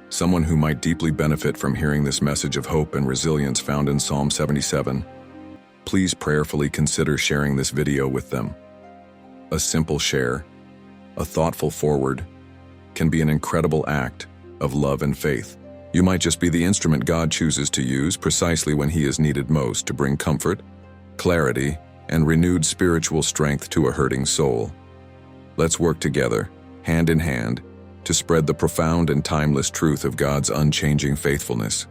someone who might deeply benefit from hearing this message of hope and resilience found in Psalm 77, please prayerfully consider sharing this video with them. A simple share, a thoughtful forward, can be an incredible act of love and faith. You might just be the instrument God chooses to use precisely when He is needed most to bring comfort, clarity, and renewed spiritual strength to a hurting soul. Let's work together, hand in hand, to spread the profound and timeless truth of God's unchanging faithfulness,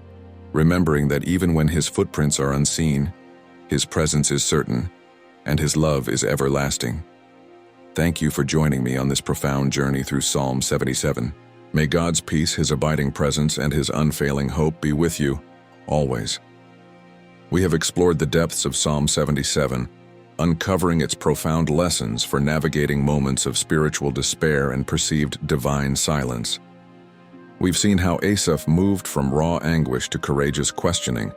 remembering that even when His footprints are unseen, His presence is certain, and His love is everlasting. Thank you for joining me on this profound journey through Psalm 77. May God's peace, His abiding presence, and His unfailing hope be with you, always. We have explored the depths of Psalm 77, uncovering its profound lessons for navigating moments of spiritual despair and perceived divine silence. We've seen how Asaph moved from raw anguish to courageous questioning,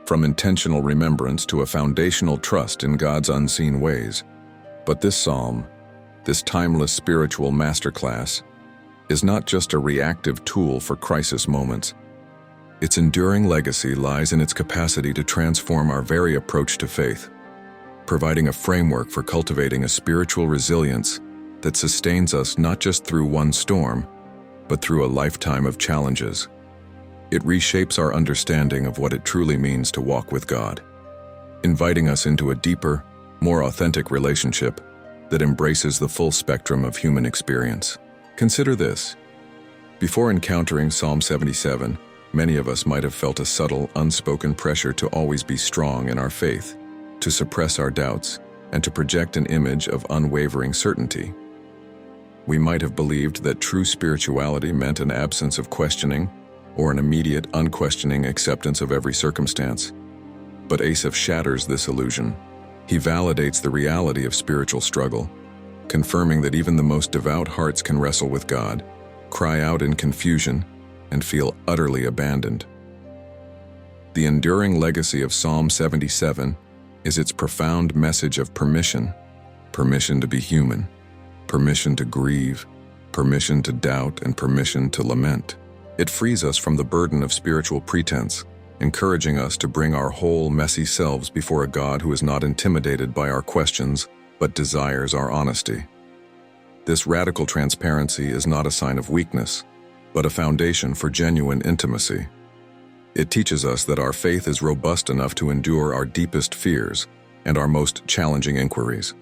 from intentional remembrance to a foundational trust in God's unseen ways. But this psalm, this timeless spiritual masterclass, is not just a reactive tool for crisis moments. Its enduring legacy lies in its capacity to transform our very approach to faith, providing a framework for cultivating a spiritual resilience that sustains us not just through one storm, but through a lifetime of challenges. It reshapes our understanding of what it truly means to walk with God, inviting us into a deeper, more authentic relationship that embraces the full spectrum of human experience. Consider this. Before encountering Psalm 77, many of us might have felt a subtle, unspoken pressure to always be strong in our faith, to suppress our doubts, and to project an image of unwavering certainty. We might have believed that true spirituality meant an absence of questioning, or an immediate, unquestioning acceptance of every circumstance. But Asaph shatters this illusion. He validates the reality of spiritual struggle, confirming that even the most devout hearts can wrestle with God, cry out in confusion, and feel utterly abandoned. The enduring legacy of Psalm 77 is its profound message of permission to be human, permission to grieve, permission to doubt, and permission to lament. It frees us from the burden of spiritual pretense, encouraging us to bring our whole messy selves before a God who is not intimidated by our questions, but desires our honesty. This radical transparency is not a sign of weakness, but a foundation for genuine intimacy. It teaches us that our faith is robust enough to endure our deepest fears and our most challenging inquiries.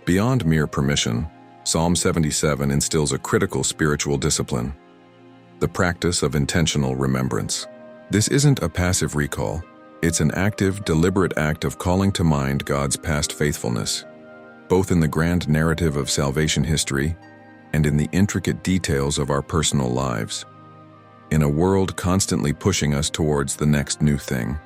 Beyond mere permission, Psalm 77 instills a critical spiritual discipline. the practice of intentional remembrance. This isn't a passive recall. It's an active, deliberate act of calling to mind God's past faithfulness, both in the grand narrative of salvation history and in the intricate details of our personal lives. In a world constantly pushing us towards the next new thing,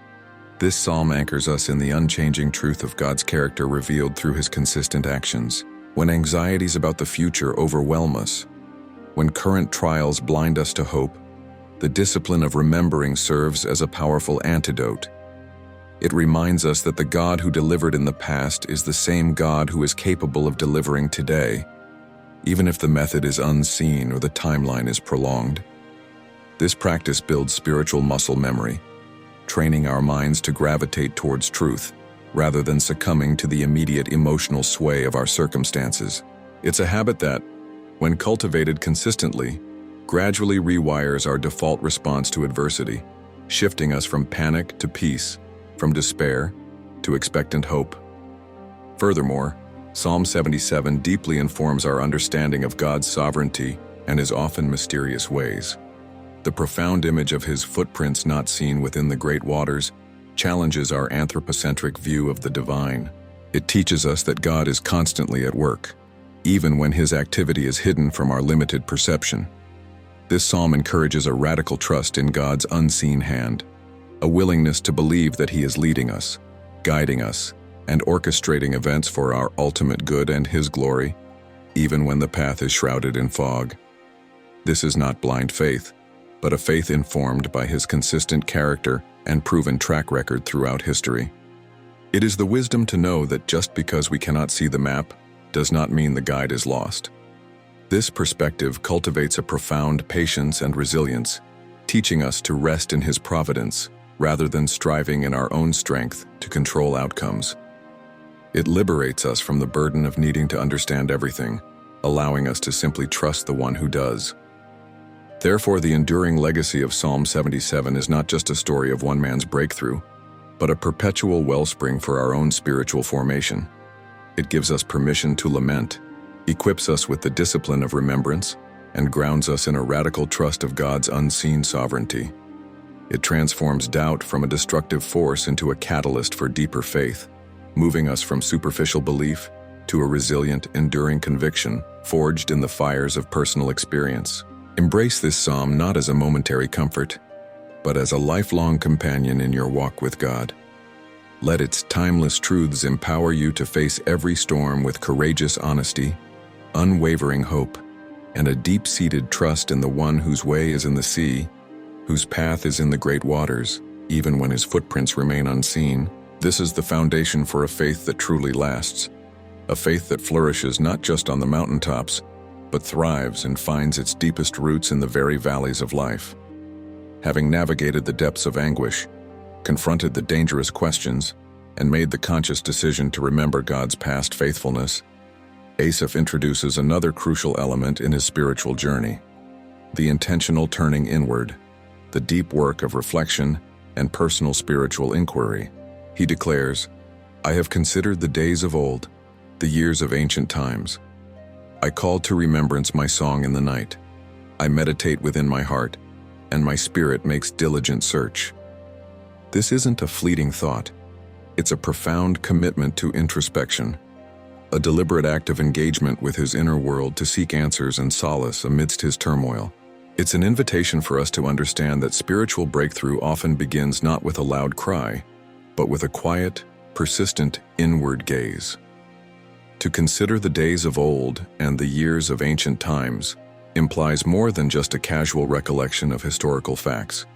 this psalm anchors us in the unchanging truth of God's character revealed through his consistent actions. When anxieties about the future overwhelm us, when current trials blind us to hope, the discipline of remembering serves as a powerful antidote. It reminds us that the God who delivered in the past is the same God who is capable of delivering today, even if the method is unseen or the timeline is prolonged. This practice builds spiritual muscle memory, training our minds to gravitate towards truth, rather than succumbing to the immediate emotional sway of our circumstances. It's a habit that, when cultivated consistently, gradually rewires our default response to adversity, shifting us from panic to peace, from despair to expectant hope. Furthermore, Psalm 77 deeply informs our understanding of God's sovereignty and his often mysterious ways. The profound image of his footprints not seen within the great waters challenges our anthropocentric view of the divine. It teaches us that God is constantly at work, even when his activity is hidden from our limited perception. This psalm encourages a radical trust in God's unseen hand, a willingness to believe that he is leading us, guiding us, and orchestrating events for our ultimate good and his glory, even when the path is shrouded in fog. This is not blind faith, but a faith informed by his consistent character and proven track record throughout history. It is the wisdom to know that just because we cannot see the map does not mean the guide is lost. This perspective cultivates a profound patience and resilience, teaching us to rest in his providence rather than striving in our own strength to control outcomes. It liberates us from the burden of needing to understand everything, allowing us to simply trust the one who does. Therefore, the enduring legacy of Psalm 77 is not just a story of one man's breakthrough, but a perpetual wellspring for our own spiritual formation. It gives us permission to lament, equips us with the discipline of remembrance, and grounds us in a radical trust of God's unseen sovereignty. It transforms doubt from a destructive force into a catalyst for deeper faith, moving us from superficial belief to a resilient, enduring conviction forged in the fires of personal experience. Embrace this psalm not as a momentary comfort, but as a lifelong companion in your walk with God. Let its timeless truths empower you to face every storm with courageous honesty, unwavering hope, and a deep-seated trust in the one whose way is in the sea, whose path is in the great waters, even when his footprints remain unseen. This is the foundation for a faith that truly lasts, a faith that flourishes not just on the mountaintops, but thrives and finds its deepest roots in the very valleys of life. Having navigated the depths of anguish, confronted the dangerous questions, and made the conscious decision to remember God's past faithfulness, Asaph introduces another crucial element in his spiritual journey: the intentional turning inward, the deep work of reflection and personal spiritual inquiry. He declares, "I have considered the days of old, the years of ancient times. I call to remembrance my song in the night. I meditate within my heart, and my spirit makes diligent search." This isn't a fleeting thought. It's a profound commitment to introspection, a deliberate act of engagement with his inner world to seek answers and solace amidst his turmoil. It's an invitation for us to understand that spiritual breakthrough often begins not with a loud cry, but with a quiet, persistent inward gaze. To consider the days of old and the years of ancient times implies more than just a casual recollection of historical facts.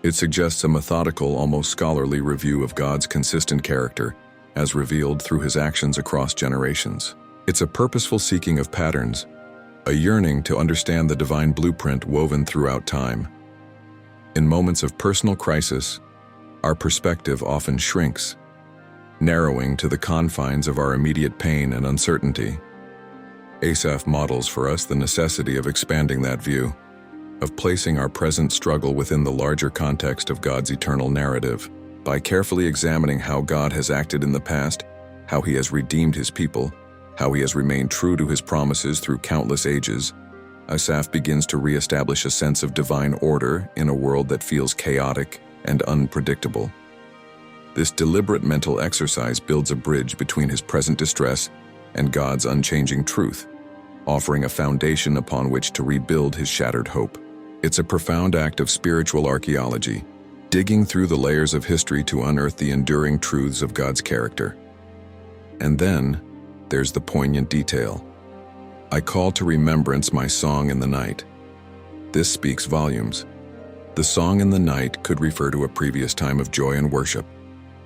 It suggests a methodical, almost scholarly review of God's consistent character as revealed through his actions across generations. It's a purposeful seeking of patterns, a yearning to understand the divine blueprint woven throughout time. In moments of personal crisis, our perspective often shrinks, narrowing to the confines of our immediate pain and uncertainty. Asaph models for us the necessity of expanding that view, of placing our present struggle within the larger context of God's eternal narrative. By carefully examining how God has acted in the past, how he has redeemed his people, how he has remained true to his promises through countless ages, Asaph begins to re-establish a sense of divine order in a world that feels chaotic and unpredictable. This deliberate mental exercise builds a bridge between his present distress and God's unchanging truth, offering a foundation upon which to rebuild his shattered hope. It's a profound act of spiritual archaeology, digging through the layers of history to unearth the enduring truths of God's character. And then, there's the poignant detail. I call to remembrance my song in the night. This speaks volumes. The song in the night could refer to a previous time of joy and worship,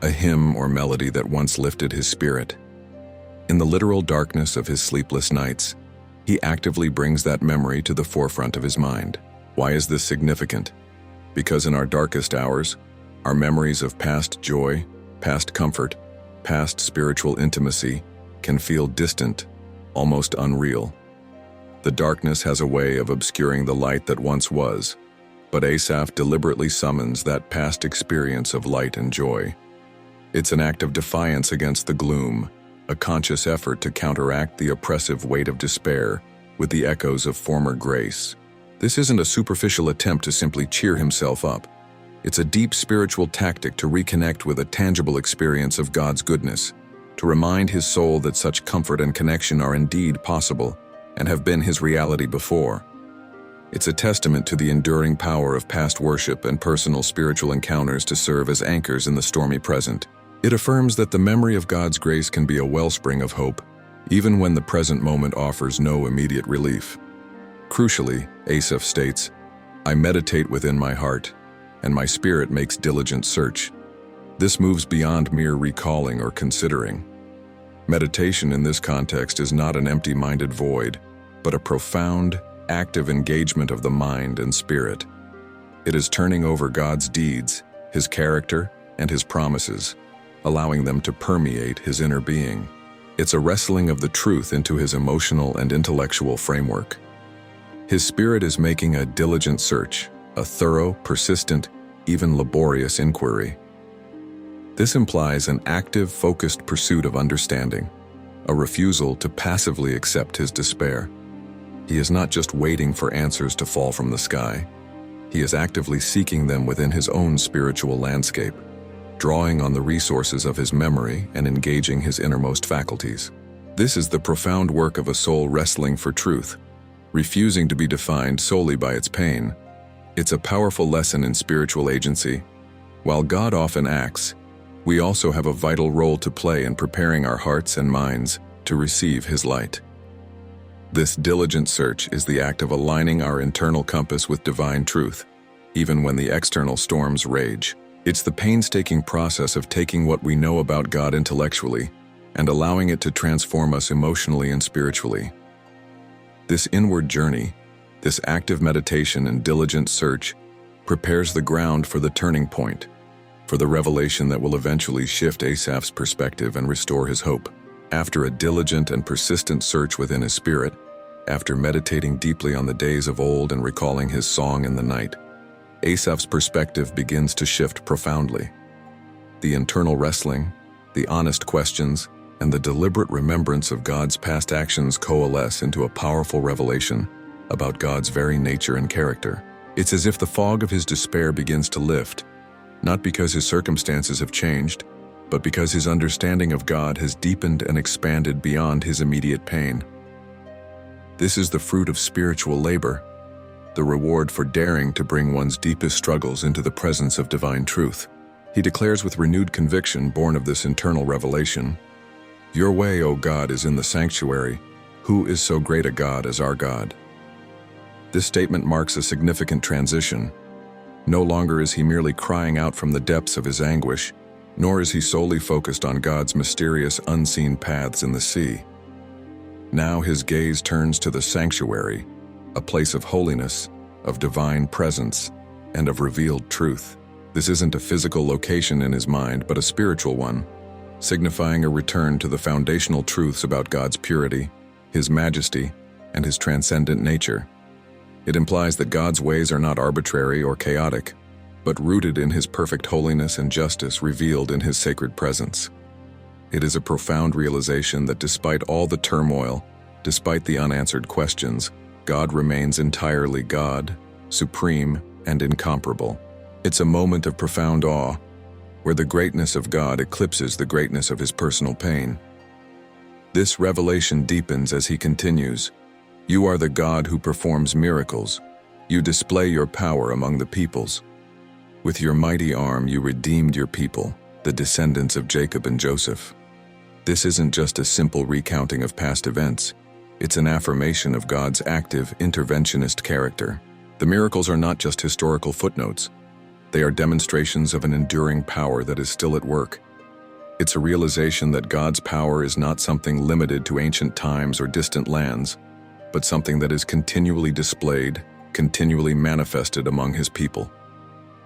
a hymn or melody that once lifted his spirit. In the literal darkness of his sleepless nights, he actively brings that memory to the forefront of his mind. Why is this significant? Because in our darkest hours, our memories of past joy, past comfort, past spiritual intimacy can feel distant, almost unreal. The darkness has a way of obscuring the light that once was, but Asaph deliberately summons that past experience of light and joy. It's an act of defiance against the gloom, a conscious effort to counteract the oppressive weight of despair with the echoes of former grace. This isn't a superficial attempt to simply cheer himself up. It's a deep spiritual tactic to reconnect with a tangible experience of God's goodness, to remind his soul that such comfort and connection are indeed possible and have been his reality before. It's a testament to the enduring power of past worship and personal spiritual encounters to serve as anchors in the stormy present. It affirms that the memory of God's grace can be a wellspring of hope, even when the present moment offers no immediate relief. Crucially, Asaph states, I meditate within my heart, and my spirit makes diligent search. This moves beyond mere recalling or considering. Meditation in this context is not an empty-minded void, but a profound, active engagement of the mind and spirit. It is turning over God's deeds, his character, and his promises, allowing them to permeate his inner being. It's a wrestling of the truth into his emotional and intellectual framework. His spirit is making a diligent search, a thorough, persistent, even laborious inquiry. This implies an active, focused pursuit of understanding, a refusal to passively accept his despair. He is not just waiting for answers to fall from the sky. He is actively seeking them within his own spiritual landscape, drawing on the resources of his memory and engaging his innermost faculties. This is the profound work of a soul wrestling for truth, refusing to be defined solely by its pain. It's a powerful lesson in spiritual agency. While God often acts, we also have a vital role to play in preparing our hearts and minds to receive his light. This diligent search is the act of aligning our internal compass with divine truth, even when the external storms rage. It's the painstaking process of taking what we know about God intellectually and allowing it to transform us emotionally and spiritually. This inward journey, this active meditation and diligent search, prepares the ground for the turning point, for the revelation that will eventually shift Asaph's perspective and restore his hope. After a diligent and persistent search within his spirit, after meditating deeply on the days of old and recalling his song in the night, Asaph's perspective begins to shift profoundly. The internal wrestling, the honest questions, and the deliberate remembrance of God's past actions coalesce into a powerful revelation about God's very nature and character. It's as if the fog of his despair begins to lift, not because his circumstances have changed, but because his understanding of God has deepened and expanded beyond his immediate pain. This is the fruit of spiritual labor, the reward for daring to bring one's deepest struggles into the presence of divine truth. He declares with renewed conviction, born of this internal revelation, "Your way, O God, is in the sanctuary. Who is so great a God as our God?" This statement marks a significant transition. No longer is he merely crying out from the depths of his anguish, nor is he solely focused on God's mysterious, unseen paths in the sea. Now his gaze turns to the sanctuary, a place of holiness, of divine presence, and of revealed truth. This isn't a physical location in his mind, but a spiritual one, signifying a return to the foundational truths about God's purity, his majesty, and his transcendent nature. It implies that God's ways are not arbitrary or chaotic, but rooted in his perfect holiness and justice revealed in his sacred presence. It is a profound realization that despite all the turmoil, despite the unanswered questions, God remains entirely God, supreme and incomparable. It's a moment of profound awe, where the greatness of God eclipses the greatness of his personal pain. This revelation deepens as he continues, "You are the God who performs miracles. You display your power among the peoples. With your mighty arm you redeemed your people, the descendants of Jacob and Joseph." This isn't just a simple recounting of past events. It's an affirmation of God's active, interventionist character. The miracles are not just historical footnotes. They are demonstrations of an enduring power that is still at work. It's a realization that God's power is not something limited to ancient times or distant lands, but something that is continually displayed, continually manifested among his people.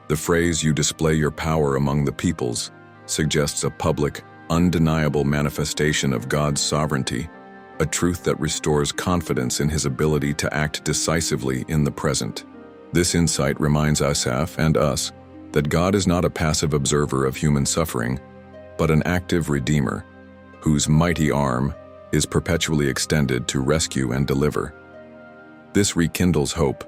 The phrase, "you display your power among the peoples," suggests a public, undeniable manifestation of God's sovereignty, a truth that restores confidence in his ability to act decisively in the present. This insight reminds Asaph and us that God is not a passive observer of human suffering, but an active redeemer, whose mighty arm is perpetually extended to rescue and deliver. This rekindles hope,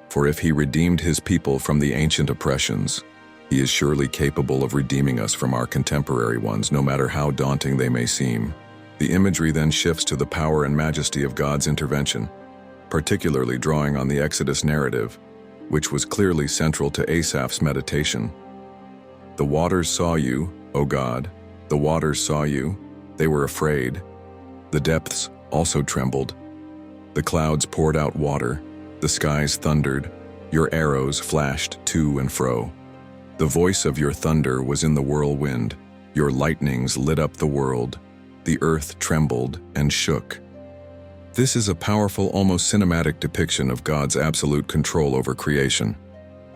for if he redeemed his people from the ancient oppressions, he is surely capable of redeeming us from our contemporary ones, no matter how daunting they may seem. The imagery then shifts to the power and majesty of God's intervention, particularly drawing on the Exodus narrative, which was clearly central to Asaph's meditation. "The waters saw you, O God, the waters saw you. They were afraid. The depths also trembled. The clouds poured out water. The skies thundered. Your arrows flashed to and fro. The voice of your thunder was in the whirlwind. Your lightnings lit up the world. The earth trembled and shook." This is a powerful, almost cinematic depiction of God's absolute control over creation.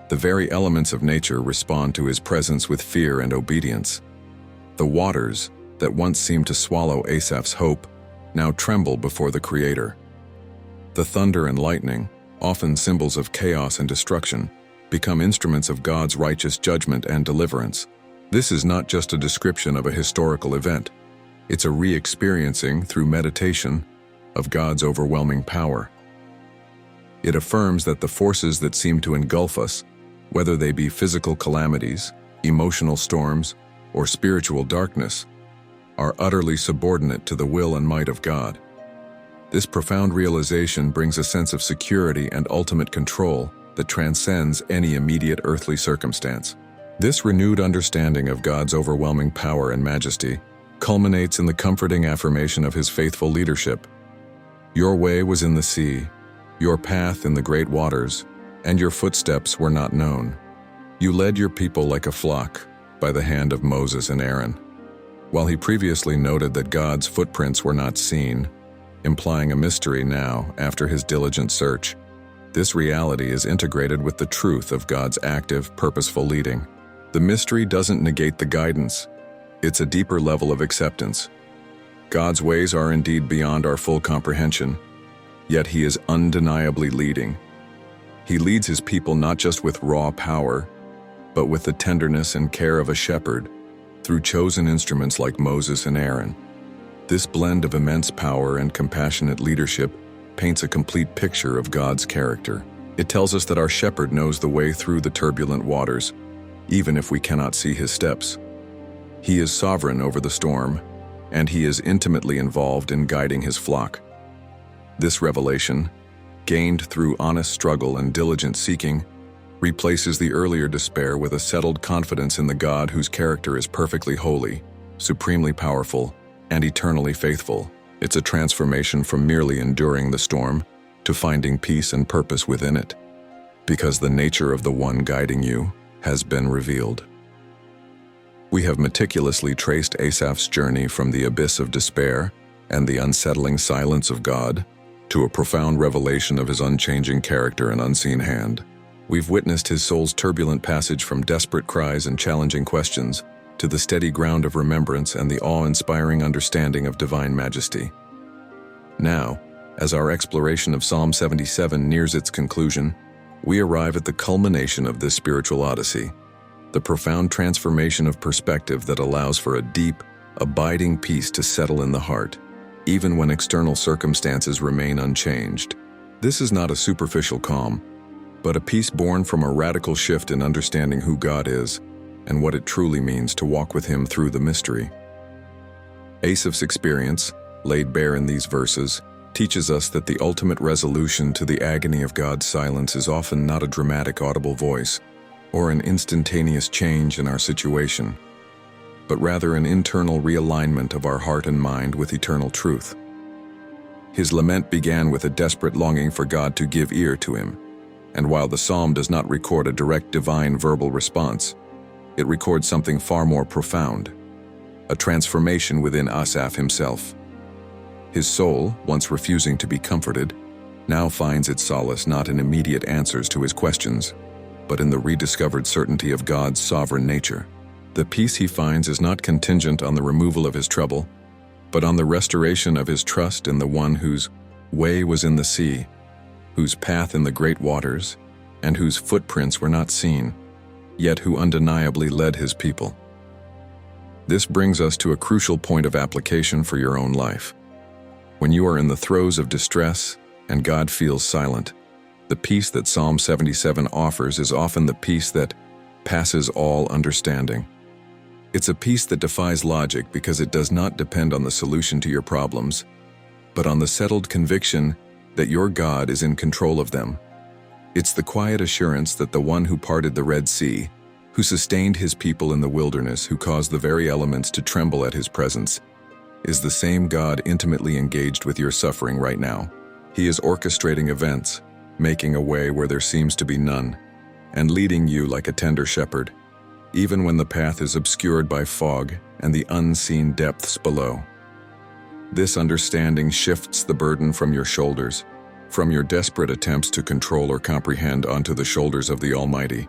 The very elements of nature respond to his presence with fear and obedience. The waters, that once seemed to swallow Asaph's hope, now tremble before the Creator. The thunder and lightning, often symbols of chaos and destruction, become instruments of God's righteous judgment and deliverance. This is not just a description of a historical event. It's a re-experiencing, through meditation, of God's overwhelming power. It affirms that the forces that seem to engulf us, whether they be physical calamities, emotional storms, or spiritual darkness, are utterly subordinate to the will and might of God. This profound realization brings a sense of security and ultimate control that transcends any immediate earthly circumstance. This renewed understanding of God's overwhelming power and majesty culminates in the comforting affirmation of his faithful leadership. "Your way was in the sea, your path in the great waters, and your footsteps were not known. You led your people like a flock by the hand of Moses and Aaron." While he previously noted that God's footprints were not seen, implying a mystery now after his diligent search, this reality is integrated with the truth of God's active, purposeful leading. The mystery doesn't negate the guidance. It's a deeper level of acceptance. God's ways are indeed beyond our full comprehension, yet he is undeniably leading. He leads his people not just with raw power, but with the tenderness and care of a shepherd, through chosen instruments like Moses and Aaron. This blend of immense power and compassionate leadership paints a complete picture of God's character. It tells us that our shepherd knows the way through the turbulent waters, even if we cannot see his steps. He is sovereign over the storm, and he is intimately involved in guiding his flock. This revelation, gained through honest struggle and diligent seeking, replaces the earlier despair with a settled confidence in the God whose character is perfectly holy, supremely powerful, and eternally faithful. It's a transformation from merely enduring the storm to finding peace and purpose within it, because the nature of the one guiding you has been revealed. We have meticulously traced Asaph's journey from the abyss of despair and the unsettling silence of God to a profound revelation of his unchanging character and unseen hand. We've witnessed his soul's turbulent passage from desperate cries and challenging questions to the steady ground of remembrance and the awe-inspiring understanding of divine majesty. Now, as our exploration of Psalm 77 nears its conclusion, we arrive at the culmination of this spiritual odyssey, the profound transformation of perspective that allows for a deep, abiding peace to settle in the heart, even when external circumstances remain unchanged. This is not a superficial calm, but a peace born from a radical shift in understanding who God is and what it truly means to walk with Him through the mystery. Asaph's experience, laid bare in these verses, teaches us that the ultimate resolution to the agony of God's silence is often not a dramatic audible voice or an instantaneous change in our situation, but rather an internal realignment of our heart and mind with eternal truth. His lament began with a desperate longing for God to give ear to him, and while the psalm does not record a direct divine verbal response, it records something far more profound, a transformation within Asaph himself. His soul, once refusing to be comforted, now finds its solace not in immediate answers to his questions, but in the rediscovered certainty of God's sovereign nature. The peace he finds is not contingent on the removal of his trouble, but on the restoration of his trust in the one whose way was in the sea, whose path in the great waters, and whose footprints were not seen, yet who undeniably led his people. This brings us to a crucial point of application for your own life. When you are in the throes of distress and God feels silent, the peace that Psalm 77 offers is often the peace that passes all understanding. It's a peace that defies logic because it does not depend on the solution to your problems, but on the settled conviction that your God is in control of them. It's the quiet assurance that the one who parted the Red Sea, who sustained his people in the wilderness, who caused the very elements to tremble at his presence, is the same God intimately engaged with your suffering right now. He is orchestrating events, making a way where there seems to be none, and leading you like a tender shepherd, even when the path is obscured by fog and the unseen depths below. This understanding shifts the burden from your shoulders, from your desperate attempts to control or comprehend, onto the shoulders of the Almighty.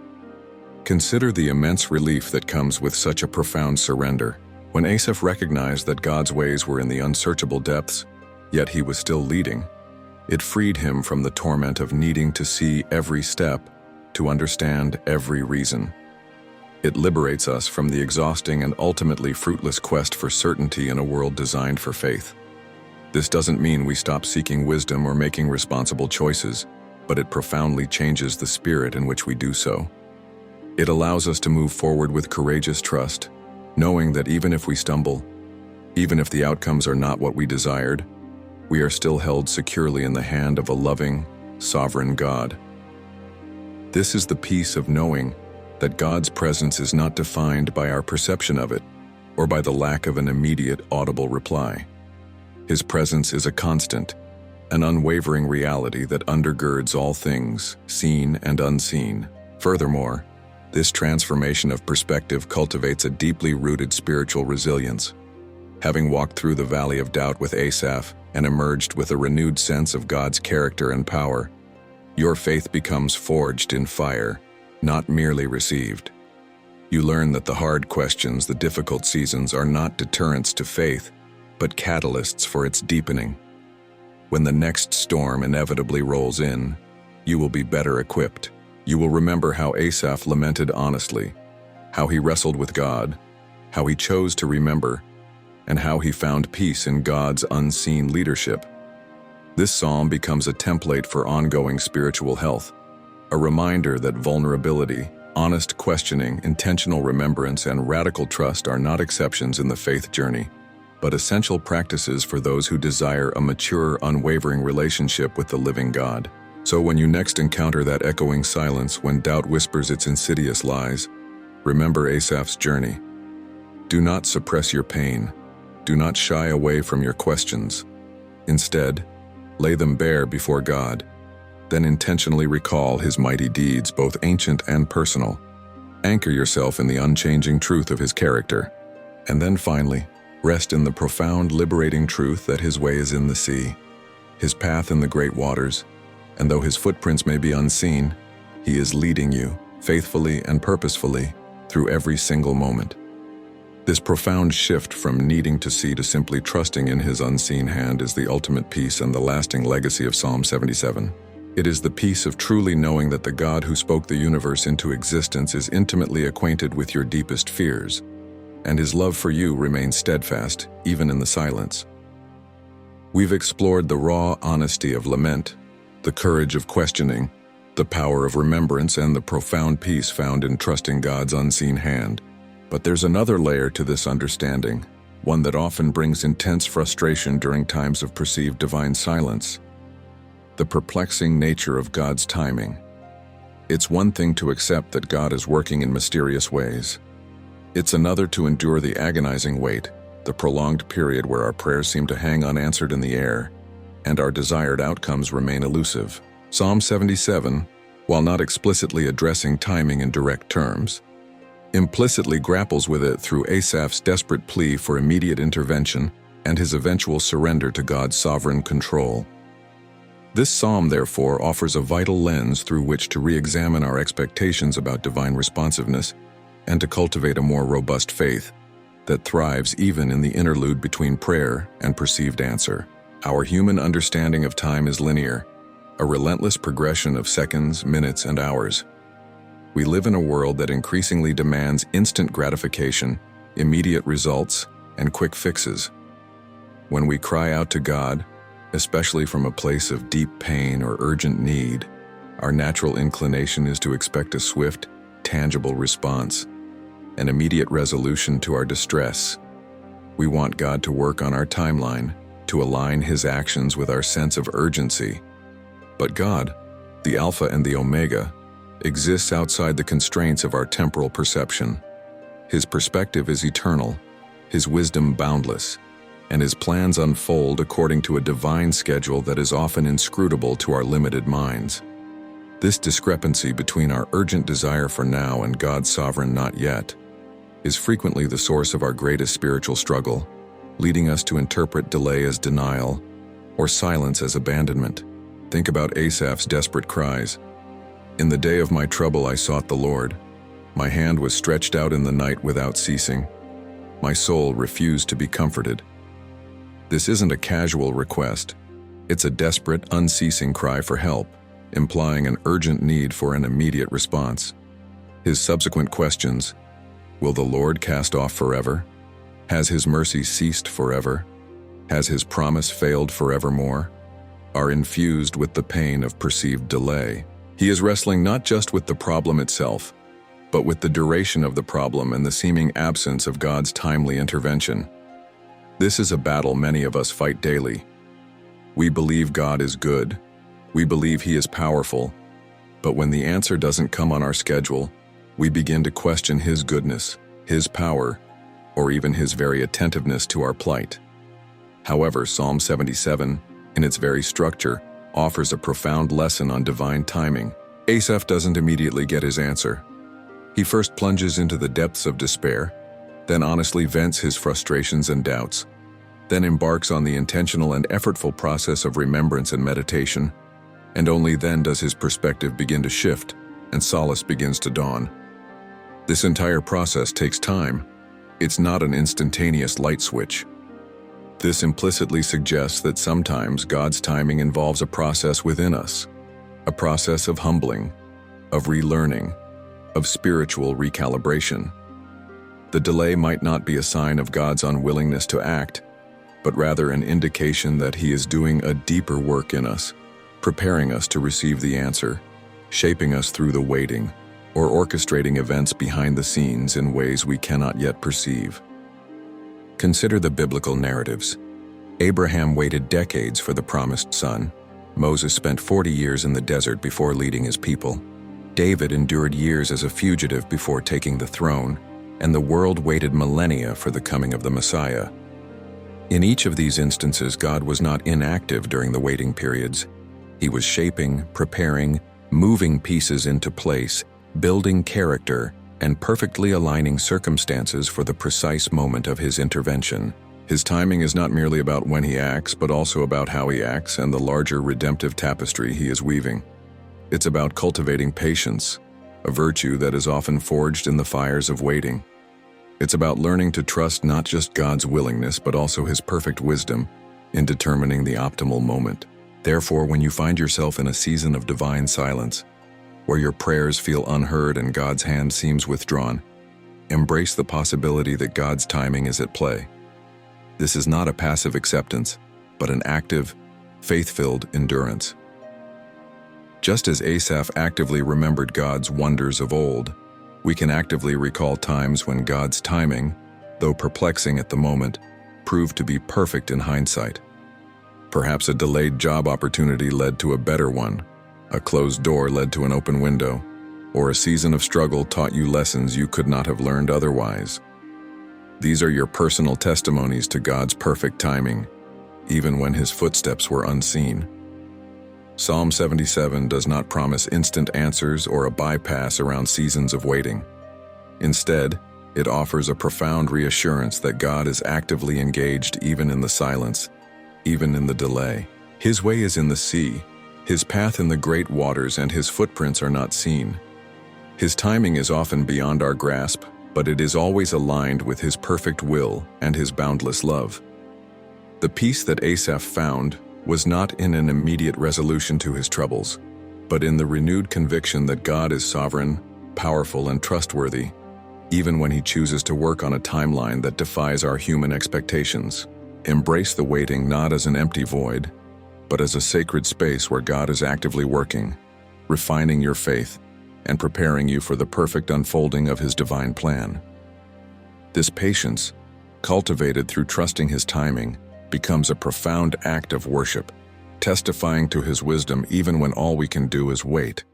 Consider the immense relief that comes with such a profound surrender. When Asaph recognized that God's ways were in the unsearchable depths, yet he was still leading, it freed him from the torment of needing to see every step, to understand every reason. It liberates us from the exhausting and ultimately fruitless quest for certainty in a world designed for faith. This doesn't mean we stop seeking wisdom or making responsible choices, but it profoundly changes the spirit in which we do so. It allows us to move forward with courageous trust, knowing that even if we stumble, even if the outcomes are not what we desired, we are still held securely in the hand of a loving, sovereign God. This is the peace of knowing that God's presence is not defined by our perception of it, or by the lack of an immediate audible reply. His presence is a constant, an unwavering reality that undergirds all things, seen and unseen. Furthermore, this transformation of perspective cultivates a deeply rooted spiritual resilience. Having walked through the valley of doubt with Asaph and emerged with a renewed sense of God's character and power, your faith becomes forged in fire, not merely received. You learn that the hard questions, the difficult seasons, are not deterrents to faith, but catalysts for its deepening. When the next storm inevitably rolls in, you will be better equipped. You will remember how Asaph lamented honestly, how he wrestled with God, how he chose to remember, and how he found peace in God's unseen leadership. This psalm becomes a template for ongoing spiritual health, a reminder that vulnerability, honest questioning, intentional remembrance, and radical trust are not exceptions in the faith journey, but essential practices for those who desire a mature, unwavering relationship with the living God. So when you next encounter that echoing silence, when doubt whispers its insidious lies, remember Asaph's journey. Do not suppress your pain. Do not shy away from your questions. Instead, lay them bare before God. Then intentionally recall His mighty deeds, both ancient and personal. Anchor yourself in the unchanging truth of His character. And then finally, rest in the profound, liberating truth that His way is in the sea, His path in the great waters, and though His footprints may be unseen, He is leading you, faithfully and purposefully, through every single moment. This profound shift from needing to see to simply trusting in His unseen hand is the ultimate peace and the lasting legacy of Psalm 77. It is the peace of truly knowing that the God who spoke the universe into existence is intimately acquainted with your deepest fears, and His love for you remains steadfast, even in the silence. We've explored the raw honesty of lament, the courage of questioning, the power of remembrance, and the profound peace found in trusting God's unseen hand. But there's another layer to this understanding, one that often brings intense frustration during times of perceived divine silence: the perplexing nature of God's timing. It's one thing to accept that God is working in mysterious ways. It's another to endure the agonizing wait, the prolonged period where our prayers seem to hang unanswered in the air, and our desired outcomes remain elusive. Psalm 77, while not explicitly addressing timing in direct terms, implicitly grapples with it through Asaph's desperate plea for immediate intervention and his eventual surrender to God's sovereign control. This psalm, therefore, offers a vital lens through which to re-examine our expectations about divine responsiveness and to cultivate a more robust faith that thrives even in the interlude between prayer and perceived answer. Our human understanding of time is linear, a relentless progression of seconds, minutes, and hours. We live in a world that increasingly demands instant gratification, immediate results, and quick fixes. When we cry out to God, especially from a place of deep pain or urgent need, our natural inclination is to expect a swift, tangible response, an immediate resolution to our distress. We want God to work on our timeline, to align His actions with our sense of urgency. But God, the Alpha and the Omega, exists outside the constraints of our temporal perception. His perspective is eternal, His wisdom boundless, and His plans unfold according to a divine schedule that is often inscrutable to our limited minds. This discrepancy between our urgent desire for now and God's sovereign not yet is frequently the source of our greatest spiritual struggle, leading us to interpret delay as denial or silence as abandonment. Think about Asaph's desperate cries. "In the day of my trouble I sought the Lord. My hand was stretched out in the night without ceasing. My soul refused to be comforted." This isn't a casual request. It's a desperate, unceasing cry for help, implying an urgent need for an immediate response. His subsequent questions, will the Lord cast off forever? Has His mercy ceased forever? Has His promise failed forevermore? Are infused with the pain of perceived delay. He is wrestling not just with the problem itself, but with the duration of the problem and the seeming absence of God's timely intervention. This is a battle many of us fight daily. We believe God is good. We believe He is powerful. But when the answer doesn't come on our schedule, we begin to question His goodness, His power, or even His very attentiveness to our plight. However, Psalm 77, in its very structure, offers a profound lesson on divine timing. Asaph doesn't immediately get his answer. He first plunges into the depths of despair, then honestly vents his frustrations and doubts, then embarks on the intentional and effortful process of remembrance and meditation, and only then does his perspective begin to shift and solace begins to dawn. This entire process takes time. It's not an instantaneous light switch. This implicitly suggests that sometimes God's timing involves a process within us, a process of humbling, of relearning, of spiritual recalibration. The delay might not be a sign of God's unwillingness to act, but rather an indication that He is doing a deeper work in us, preparing us to receive the answer, shaping us through the waiting, or orchestrating events behind the scenes in ways we cannot yet perceive. Consider the biblical narratives. Abraham waited decades for the promised son. Moses spent 40 years in the desert before leading his people. David endured years as a fugitive before taking the throne, and the world waited millennia for the coming of the Messiah. In each of these instances, God was not inactive during the waiting periods. He was shaping, preparing, moving pieces into place, building character, and perfectly aligning circumstances for the precise moment of His intervention. His timing is not merely about when He acts, but also about how He acts and the larger redemptive tapestry He is weaving. It's about cultivating patience, a virtue that is often forged in the fires of waiting. It's about learning to trust not just God's willingness, but also His perfect wisdom in determining the optimal moment. Therefore, when you find yourself in a season of divine silence, where your prayers feel unheard and God's hand seems withdrawn, embrace the possibility that God's timing is at play. This is not a passive acceptance, but an active, faith-filled endurance. Just as Asaph actively remembered God's wonders of old, we can actively recall times when God's timing, though perplexing at the moment, proved to be perfect in hindsight. Perhaps a delayed job opportunity led to a better one, a closed door led to an open window, or a season of struggle taught you lessons you could not have learned otherwise. These are your personal testimonies to God's perfect timing, even when His footsteps were unseen. Psalm 77 does not promise instant answers or a bypass around seasons of waiting. Instead, it offers a profound reassurance that God is actively engaged even in the silence, even in the delay. His way is in the sea, His path in the great waters, and His footprints are not seen. His timing is often beyond our grasp, but it is always aligned with His perfect will and His boundless love. The peace that Asaph found was not in an immediate resolution to his troubles, but in the renewed conviction that God is sovereign, powerful, and trustworthy, even when He chooses to work on a timeline that defies our human expectations. Embrace the waiting not as an empty void, but as a sacred space where God is actively working, refining your faith, and preparing you for the perfect unfolding of His divine plan. This patience, cultivated through trusting His timing, becomes a profound act of worship, testifying to His wisdom even when all we can do is wait.